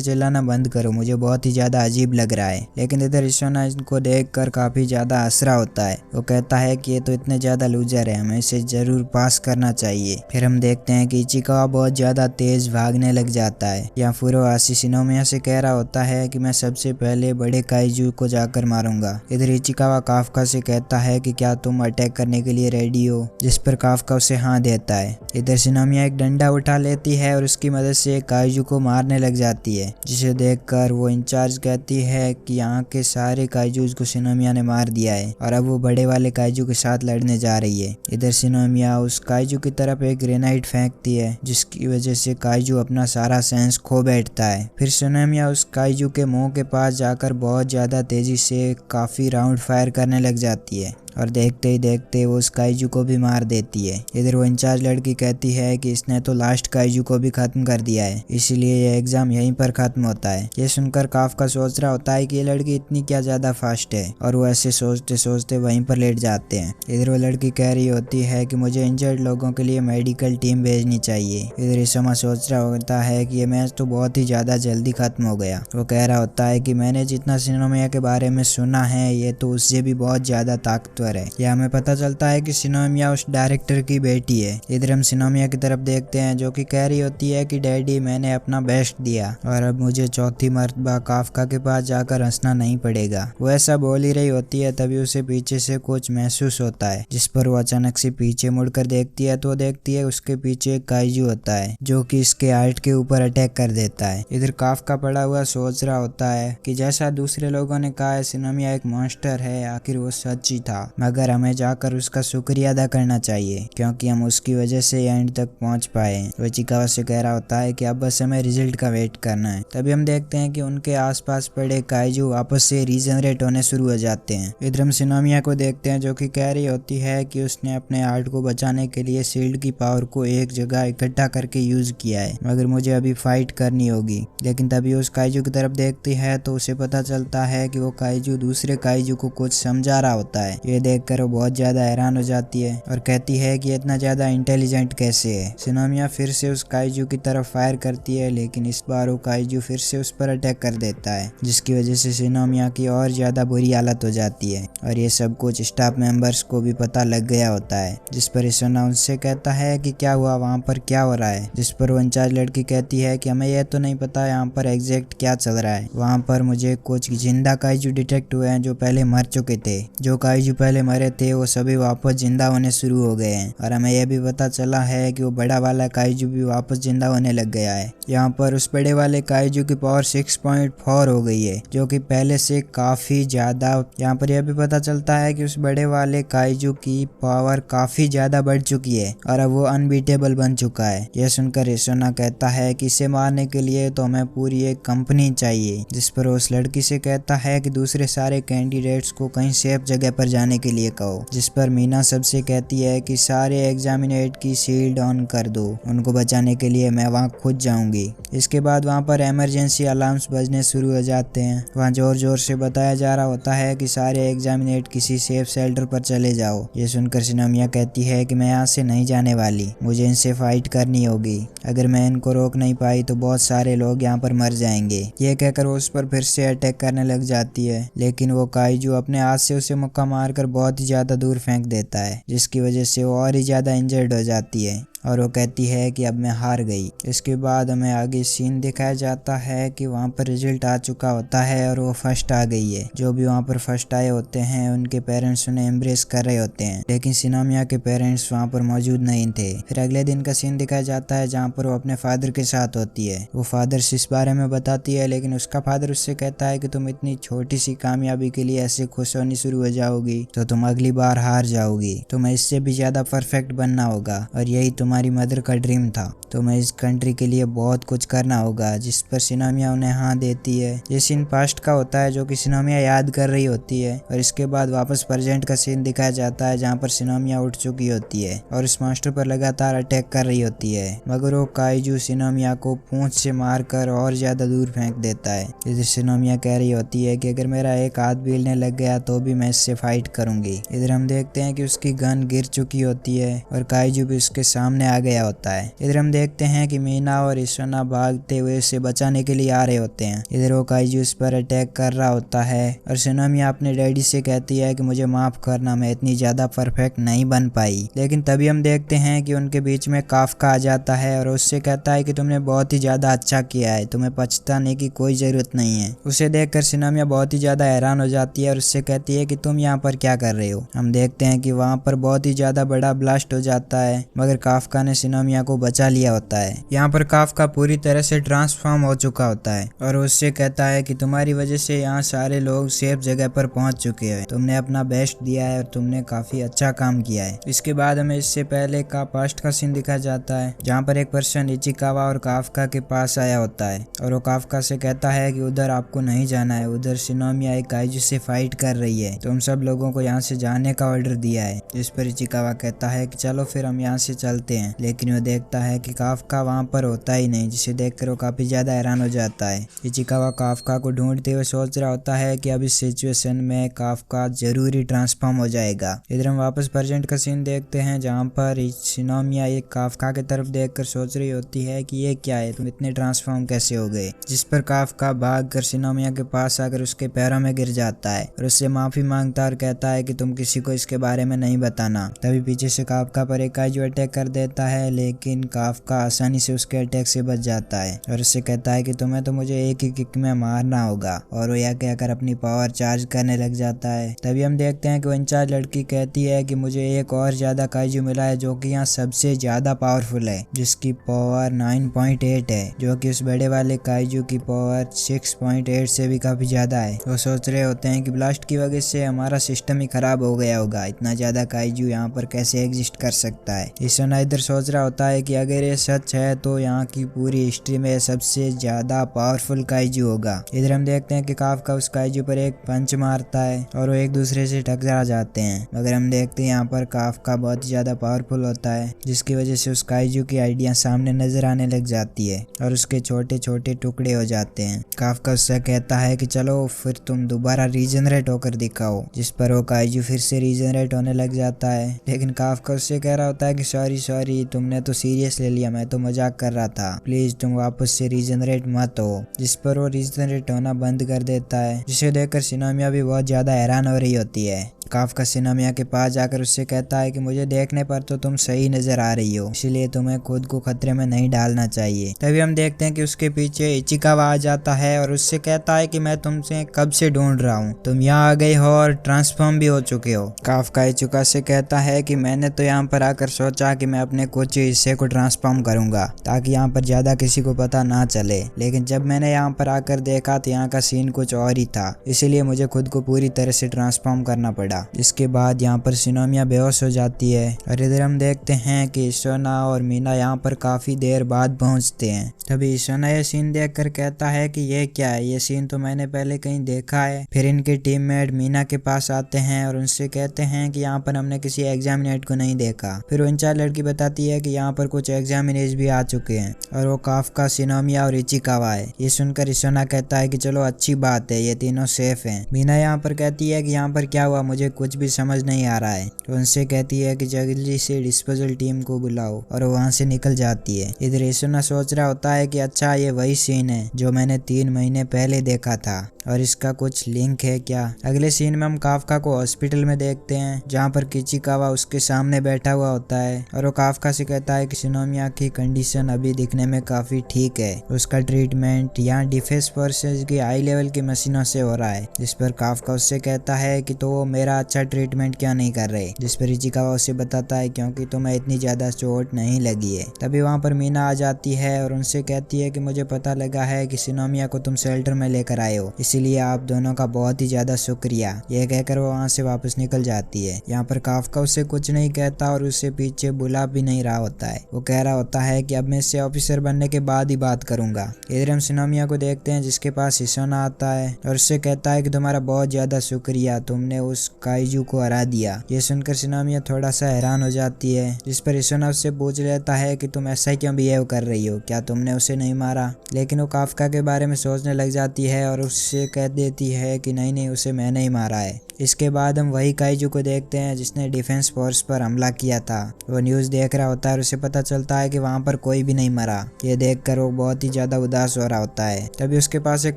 चिल्लाना बंद करो, मुझे बहुत ही ज्यादा अजीब लग रहा है। लेकिन इधर हिसोना इनको देखकर काफी ज्यादा हंस रहा होता है। वो कहता है कि ये तो इतने ज्यादा लूजर है, हमें इसे जरूर पास करना चाहिए। फिर हम देखते हैं कि इचिकावा बहुत ज्यादा तेज भागने लग जाता है। यहाँ फुरोहाशी शिनोमिया से कह रहा होता है कि मैं सबसे पहले बड़े काइजू को जाकर मारूंगा। इधर इचिकावा काफका से कहता है कि क्या तुम अटैक करने के लिए रेडी हो, जिस पर काफका उसे हाँ देता है। इधर शिनोमिया एक डंडा उठा लेती है और उसकी मदद से काइजू को मारने लग जाती है, जिसे देखकर वो इंचार्ज कहती है कि यहाँ के सारे काइजूज को शिनोमिया ने मार दिया है और अब वो बड़े वाले काइजू के साथ लड़ने जा रही है। इधर शिनोमिया उस काइजू की तरफ एक ग्रेनाइड फेंकती है, जिसकी वजह से काइजू अपना सारा सेंस खो बैठता है। फिर शिनोमिया उस काइजू के मुंह के पास जाकर बहुत ज्यादा तेजी से काफी राउंड फायर करने लग जाती है और देखते ही देखते वो उस काइजू को भी मार देती है। इधर वो इंचार्ज लड़की कहती है कि इसने तो लास्ट काइजू को भी खत्म कर दिया है, इसलिए ये एग्जाम यहीं पर खत्म होता है। ये सुनकर काफका सोच रहा होता है कि ये लड़की इतनी क्या ज्यादा फास्ट है, और वो ऐसे सोचते सोचते वहीं पर लेट जाते हैं। इधर वो लड़की कह रही होती है कि मुझे इंजर्ड लोगों के लिए मेडिकल टीम भेजनी चाहिए। इधर हिसोमा सोच रहा होता है कि ये मैच तो बहुत ही ज्यादा जल्दी खत्म हो गया। वो कह रहा होता है कि मैंने जितना शिनोमिया के बारे में सुना है ये तो उससे भी बहुत ज्यादा ताकतवर है। यह हमें पता चलता है कि शिनोमिया उस डायरेक्टर की बेटी है। इधर हम शिनोमिया की तरफ देखते हैं जो कि कह रही होती है कि डैडी मैंने अपना बेस्ट दिया और अब मुझे चौथी मर्तबा काफका के पास जाकर हंसना नहीं पड़ेगा। वो ऐसा बोल ही रही होती है, तभी उसे पीछे से कुछ महसूस होता है, जिस पर वो अचानक से पीछे मुड़कर देखती है तो देखती है उसके पीछे एक काइजू होता है जो कि इसके हार्ट के ऊपर अटैक कर देता है। इधर काफका पड़ा हुआ सोच रहा होता है कि जैसा दूसरे लोगों ने कहा है शिनोमिया एक मॉन्स्टर है, आखिर वो सच ही था, मगर हमें जाकर उसका शुक्रिया अदा करना चाहिए क्योंकि हम उसकी वजह से एंड तक पहुंच पाए। वो इचिकावा से कह रहा होता है कि अब बस हमें रिजल्ट का वेट करना है। तभी हम देखते हैं कि उनके आसपास पड़े काइजू वापस से रीजनरेट होने शुरू हो जाते हैं। इधर हम शिनोमिया को देखते हैं जो कि कह रही होती है कि उसने अपने हार्ट को बचाने के लिए शील्ड की पावर को एक जगह इकट्ठा करके यूज किया है, मगर मुझे अभी फाइट करनी होगी। लेकिन तभी उस काइजू की तरफ देखती है तो उसे पता चलता है कि वो काइजू दूसरे काइजू को कुछ समझा रहा होता है। ये देखकर वो बहुत ज्यादा हैरान हो जाती है और कहती है कि इतना ज्यादा इंटेलिजेंट कैसे है। शिनोमिया फिर से उस काइजू की तरफ फायर करती है, लेकिन इस बार वो काइजू फिर से उस पर अटैक कर देता है, जिसकी वजह से शिनोमिया की और ज्यादा बुरी हालत हो जाती है और ये सब कुछ स्टाफ मेंबर्स को भी पता लग गया होता है। जिस पर हिसोना उनसे कहता है कि क्या हुआ, वहाँ पर क्या हो रहा है, जिस पर वो इंचार्ज लड़की कहती है कि हमें यह तो नहीं पता यहाँ पर एग्जैक्ट क्या चल रहा है। वहाँ पर मुझे कुछ जिंदा काइजू डिटेक्ट हुए हैं जो पहले मर चुके थे। जो काइजू पहले पहले मरे थे वो सभी वापस जिंदा होने शुरू हो गए हैं। और हमें यह भी पता चला है कि वो बड़ा वाला काइजू भी वापस जिंदा होने लग गया है। यहाँ पर उस बड़े वाले काइजू की पावर 6.4 हो गई है, जो कि पहले से काफी ज्यादा। यहाँ पर यह भी पता चलता है कि उस बड़े वाले काइजू की पावर काफी ज्यादा बढ़ चुकी है और अब वो अनबीटेबल बन चुका है। यह सुनकर हिसोना कहता है कि इसे मारने के लिए तो हमें पूरी एक कंपनी चाहिए, जिस पर वो उस लड़की से कहता है कि दूसरे सारे कैंडिडेट्स को कहीं सेफ जगह पर जाने के लिए कहो। जिस पर मीना सबसे कहती है कि सारे एग्जामिनेट की शील्ड ऑन कर दो, उनको बचाने के लिए मैं वहाँ खुद जाऊंगी। इसके बाद वहाँ पर इमरजेंसी अलार्म्स बजने शुरू हो जाते हैं। वहाँ जोर जोर से बताया जा रहा होता है कि सारे एग्जामिनेट किसी सेफ शेल्टर पर चले जाओ। ये सुनकर शिनोमिया कहती है कि मैं यहाँ से नहीं जाने वाली, मुझे इनसे फाइट करनी होगी। अगर मैं इनको रोक नहीं पाई तो बहुत सारे लोग यहाँ पर मर जाएंगे। ये कहकर वो उस पर फिर से अटैक करने लग जाती है, लेकिन वो काइजू अपने हाथ से उसे मुक्का मारकर बहुत ही ज्यादा दूर फेंक देता है, जिसकी वजह से वो और ही ज्यादा इंजर्ड हो जाती है और वो कहती है कि अब मैं हार गई। इसके बाद हमें आगे सीन दिखाया जाता है कि वहाँ पर रिजल्ट आ चुका होता है और वो फर्स्ट आ गई है। जो भी वहाँ पर फर्स्ट आए होते हैं उनके पेरेंट्स उन्हें एम्ब्रेस कर रहे होते हैं, लेकिन शिनोमिया के पेरेंट्स वहाँ पर मौजूद नहीं थे। फिर अगले दिन का सीन दिखाया जाता है जहाँ पर वो अपने फादर के साथ होती है। वो फादर से इस बारे में बताती है, लेकिन उसका फादर उससे कहता है कि तुम इतनी छोटी सी कामयाबी के लिए ऐसे खुश होनी शुरू हो जाओगी तो तुम अगली बार हार जाओगी। तुम्हें इससे भी ज्यादा परफेक्ट बनना होगा और यही तुम्हारी मदर का ड्रीम था। तुम्हें इस कंट्री के लिए बहुत कुछ करना होगा। जिस पर शिनोमिया उन्हें हाँ देती है। ये सीन पास्ट का होता है जो कि शिनोमिया याद कर रही होती है और इसके बाद वापस प्रेजेंट का सीन दिखाया जाता है जहाँ पर शिनोमिया उठ चुकी होती है और इस मास्टर पर लगातार अटैक कर रही होती है, मगर वो काइजू शिनोमिया को पूंछ से मारकर और ज्यादा दूर फेंक देता है। इधर शिनोमिया कह रही होती है कि अगर मेरा एक हाथ भी हिलने लग गया तो भी मैं इससे फाइट करूंगी। इधर हम देखते हैं कि उसकी गन गिर चुकी होती है और काइजू भी उसके सामने आ गया होता है। इधर हम देखते हैं कि मीना और हिसोना भागते हुए उसे बचाने के लिए आ रहे होते हैं। इधर वो काइजू उस पर अटैक कर रहा होता है और शिनोमिया अपने डैडी से कहती है कि मुझे माफ करना, मैं इतनी ज्यादा परफेक्ट नहीं बन पाई। लेकिन तभी हम देखते हैं कि उनके बीच में काफका आ जाता है और उससे कहता है कि तुमने बहुत ही ज्यादा अच्छा किया है, तुम्हें पछताने की कोई जरूरत नहीं है। उसे देखकर शिनोमिया बहुत ही ज्यादा हैरान हो जाती है और उससे कहती है कि तुम यहाँ पर क्या कर रहे हो। हम देखते हैं कि वहाँ पर बहुत ही ज्यादा बड़ा ब्लास्ट हो जाता है, मगर काफका ने शिनोमिया को बचा लिया होता है। यहाँ पर काफका पूरी तरह से ट्रांसफॉर्म हो चुका होता है और उससे कहता है कि तुम्हारी वजह से यहाँ सारे लोग सेफ जगह पर पहुंच चुके हैं, तुमने अपना बेस्ट दिया है और तुमने काफी अच्छा काम किया है। इसके बाद हमें इससे पहले का पास्ट का सीन दिखाया जाता है जहाँ पर एक पर्सन इचिकावा और काफका के पास आया होता है और वो काफका से कहता है कि उधर आपको नहीं जाना है, उधर शिनोमिया एक काइजू से फाइट कर रही है, तुम सब लोगों को यहाँ से जाने का ऑर्डर दिया है। जिस पर इचिकावा कहता है कि चलो फिर हम यहाँ से चलते हैं, लेकिन वो देखता है कि काफका वहाँ पर होता ही नहीं, जिसे देखकर वो काफी ज्यादा हैरान हो जाता है। इचिकावा काफका को ढूंढते हुए सोच रहा होता है कि अब इस सिचुएशन में काफका जरूरी ट्रांसफॉर्म हो जाएगा। इधर हम वापस प्रेजेंट का सीन देखते हैं जहाँ पर शिनोमिया एक काफका की तरफ देखकर सोच रही होती है कि ये क्या है, तुम इतने ट्रांसफॉर्म कैसे हो गए। जिस पर काफका भागकर शिनोमिया के पास आकर उसके पैरों में गिर जाता है और उससे माफी मांगता और कहता है कि तुम किसी को इसके बारे में नहीं बताना। तभी पीछे से काफका पर एक काइजू अटैक कर देता है, लेकिन काफका आसानी से उसके अटैक से बच जाता है और उससे कहता है कि तुम्हें तो मुझे एक ही किक में मारना होगा, और वो यह कहकर अपनी पावर चार्ज करने लग जाता है। तभी हम देखते हैं कि वो इंचार्ज लड़की कहती है कि मुझे एक और ज्यादा काइजू मिला है जो कि यहाँ सबसे ज्यादा पावरफुल है, जिसकी पावर 9.8 है, जो कि उस बड़े वाले काइजू की पावर 6.8 से भी काफी ज्यादा है। वो सोच रहे होते हैं कि ब्लास्ट की वजह से हमारा सिस्टम ही खराब हो गया होगा, इतना ज्यादा काइजू यहाँ पर कैसे एग्जिस्ट कर सकता है। हिसोना इधर सोच रहा होता है कि अगर ये सच है तो यहाँ की पूरी हिस्ट्री में सबसे ज्यादा पावरफुल काइजू होगा। इधर हम देखते हैं कि काफका उस काइजू पर एक पंच मारता है और वो एक दूसरे से टकरा जाते हैं, मगर हम देखते हैं यहाँ पर काफका बहुत ज्यादा पावरफुल होता है, जिसकी वजह से उस काइजू की आइडिया सामने नजर आने लग जाती है और उसके छोटे छोटे टुकड़े हो जाते हैं। काफका उससे कहता है कि चलो फिर तुम दोबारा रीजनरेट होकर दिखाओ, जिस पर वो काइजू फिर से रीजनरेट होने लग जाता है। लेकिन काफका उससे कह रहा होता है कि सॉरी तुमने तो सीरियस ले लिया, मैं तो मजाक कर रहा था, प्लीज तुम वापस से रीजनरेट मत हो। जिस पर वो रीजनरेट होना बंद कर देता है, जिसे देखकर शिनोमिया भी बहुत ज्यादा हैरान हो रही होती है। काफका सिनोमिया के पास जाकर उससे कहता है कि मुझे देखने पर तो तुम सही नजर आ रही हो, इसलिए तुम्हें खुद को खतरे में नहीं डालना चाहिए। तभी हम देखते हैं कि उसके पीछे इचिकावा आ जाता है और उससे कहता है कि मैं तुमसे कब से ढूंढ रहा हूँ, तुम यहाँ आ गई हो और ट्रांसफॉर्म भी हो चुके हो। काफका इचिका से कहता है कि मैंने तो यहाँ पर आकर सोचा कि मैं अपने कुछ हिस्से को ट्रांसफॉर्म करूंगा ताकि यहाँ पर ज्यादा किसी को पता ना चले, लेकिन जब मैंने यहाँ पर आकर देखा तो यहाँ का सीन कुछ और ही था, इसीलिए मुझे खुद को पूरी तरह से ट्रांसफॉर्म करना पड़ा। इसके बाद यहाँ पर सिनोमिया बेहोश हो जाती है और इधर हम देखते हैं कि इसोना और मीना यहाँ पर काफी देर बाद पहुँचते हैं। तभी इसोना ये सीन देखकर कहता है कि ये क्या है, ये सीन तो मैंने पहले कहीं देखा है। फिर इनके टीममेट मीना के पास आते हैं और उनसे कहते हैं कि यहाँ पर हमने किसी एग्जामिनेट को नहीं देखा। फिर वो इंचार्ज लड़की बताती है कि यहाँ पर कुछ एग्जामिनेज भी आ चुके हैं और वो काफका, सिनोमिया और इचिकावा है। ये सुनकर इसोना कहता है कि चलो अच्छी बात है, ये तीनों सेफ हैं। मीना यहाँ पर कहती है कि यहाँ पर क्या हुआ, मुझे कुछ भी समझ नहीं आ रहा है। तो उनसे कहती है कि जल्दी से डिस्पोजल टीम को बुलाओ और वो वहाँ से निकल जाती है। इधर इसोना सोच रहा होता है कि अच्छा ये वही सीन है जो मैंने 3 महीने पहले देखा था और इसका कुछ लिंक है क्या। अगले सीन में हम काफका को हॉस्पिटल में देखते हैं जहाँ पर इचिकावा उसके सामने बैठा हुआ होता है और वो काफका से कहता है कि सिनोमिया की कंडीशन अभी दिखने में काफी ठीक है, उसका ट्रीटमेंट यहाँ डिफेंस फोर्सेस की हाई लेवल की मशीनों से हो रहा है। जिस पर काफका उससे कहता है कि तो वो मेरा अच्छा ट्रीटमेंट क्यों नहीं कर रहे, जिस पर इचिकावा उसे बताता है क्योंकि तुम्हें इतनी ज्यादा चोट नहीं लगी है। तभी वहाँ पर मीना आ जाती है और उनसे कहती है कि मुझे पता लगा है कि सिनोमिया को तुम शेल्टर में लेकर आए हो, इसीलिए आप दोनों का बहुत ही ज्यादा शुक्रिया। यह कहकर वो वहाँ से वापस निकल जाती है। यहाँ पर काफका उससे कुछ नहीं कहता और उससे पीछे बुला भी नहीं रहा होता है। वो कह रहा होता है कि अब मैं इससे ऑफिसर बनने के बाद ही बात करूंगा। इधर हम सिनोमिया को देखते हैं जिसके पास इसोना आता है और उससे कहता है कि तुम्हारा बहुत ज्यादा शुक्रिया, तुमने उस काइजू को हरा दिया। ये सुनकर सिनोमिया थोड़ा सा हैरान हो जाती है, जिस पर इसोना उससे पूछ लेता है कि तुम ऐसा क्यों बिहेव कर रही हो, क्या तुमने उसे नहीं मारा। लेकिन वो काफका के बारे में सोचने लग जाती है और उससे कह देती है कि नहीं, उसे मैंने ही मारा है। इसके बाद हम वही काइजू को देखते हैं जिसने डिफेंस फोर्स पर हमला किया था। वो न्यूज़ देख रहा होता है और उसे पता चलता है कि वहाँ पर कोई भी नहीं मरा। ये देखकर वो बहुत ही ज़्यादा उदास हो रहा होता है। तभी उसके पास एक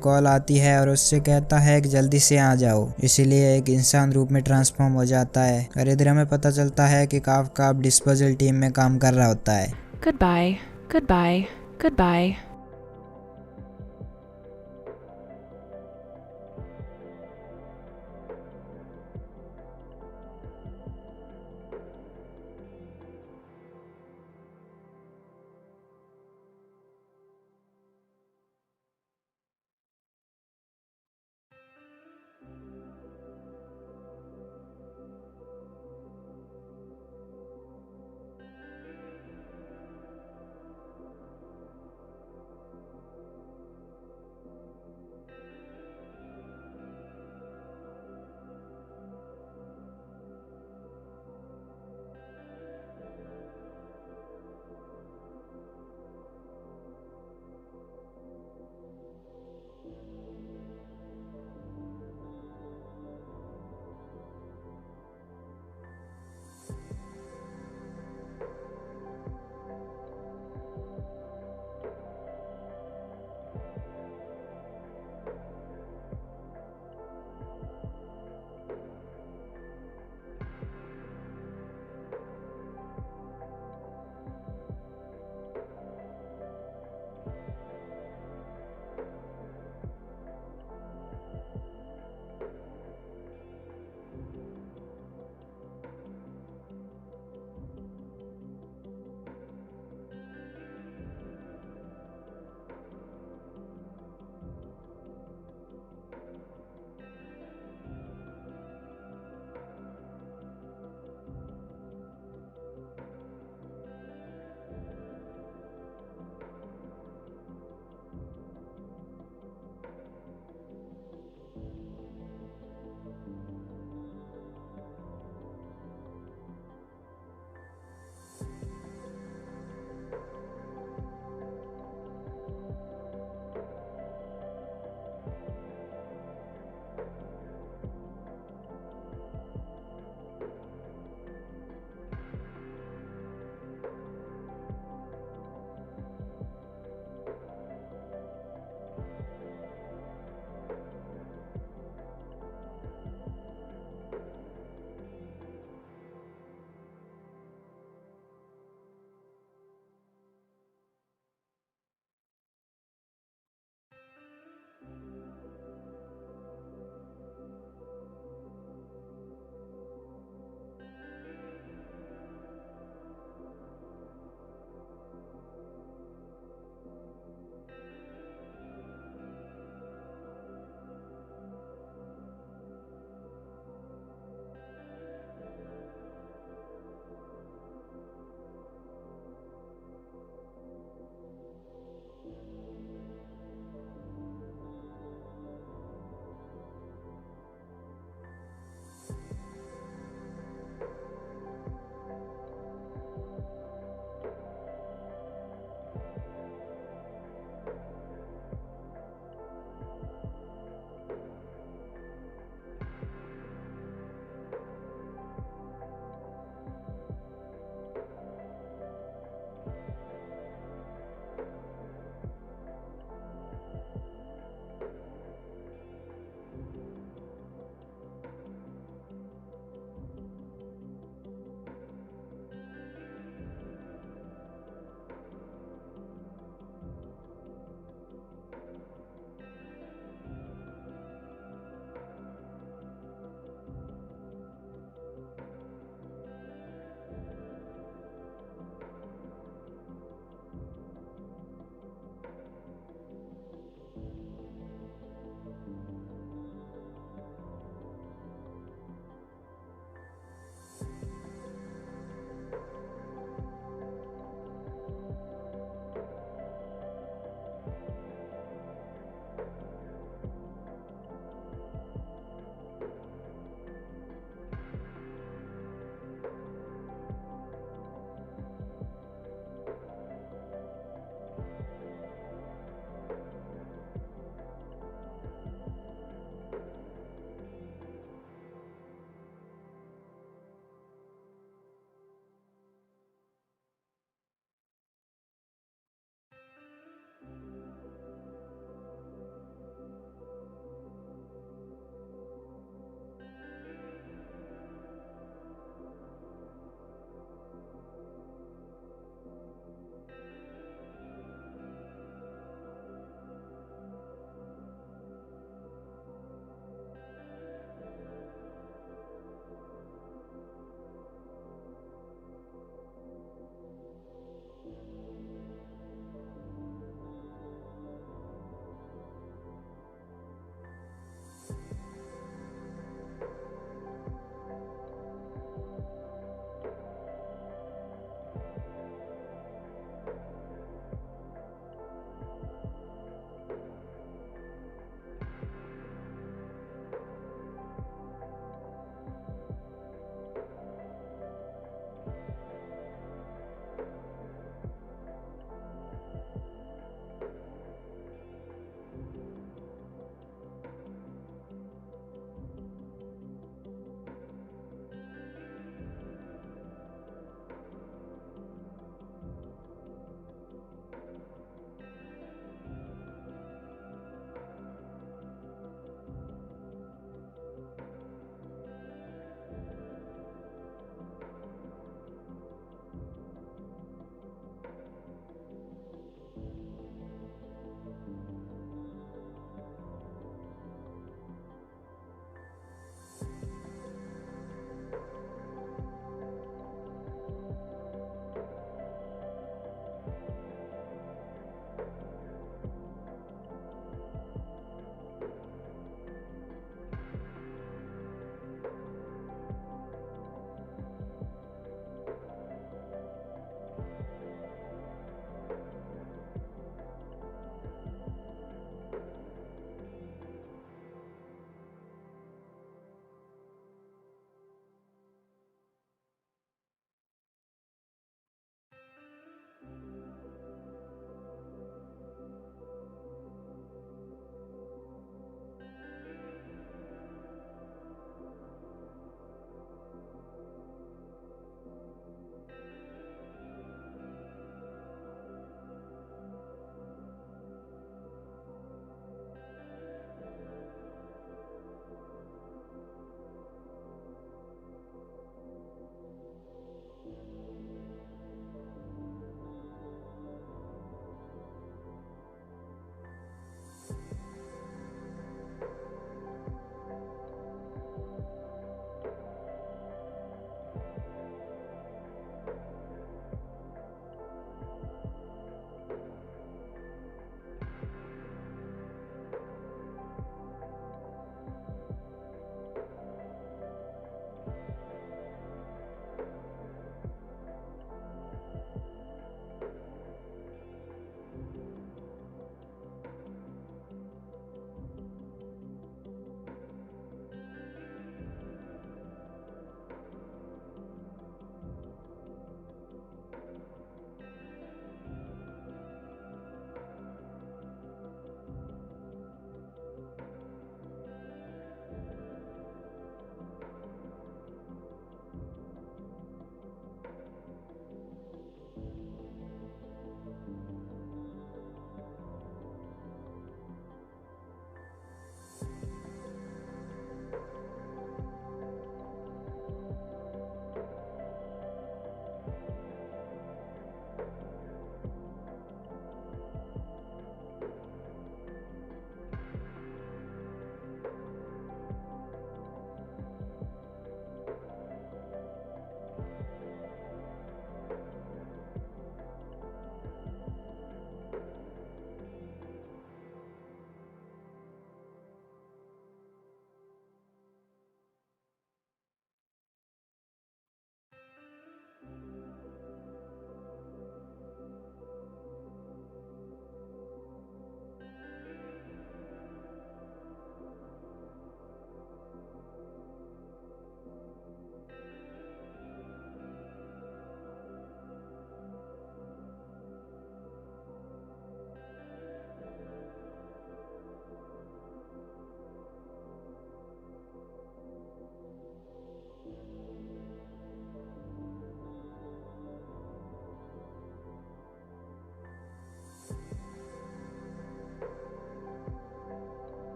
कॉल आती है और उससे कहता है कि जल्दी से आ जाओ। इसीलिए एक इंसान रूप में ट्रांसफॉर्म हो जाता है और इधर हमें पता चलता है कि काफका अब डिस्पोजल टीम में काम कर रहा होता है। Goodbye, goodbye, goodbye.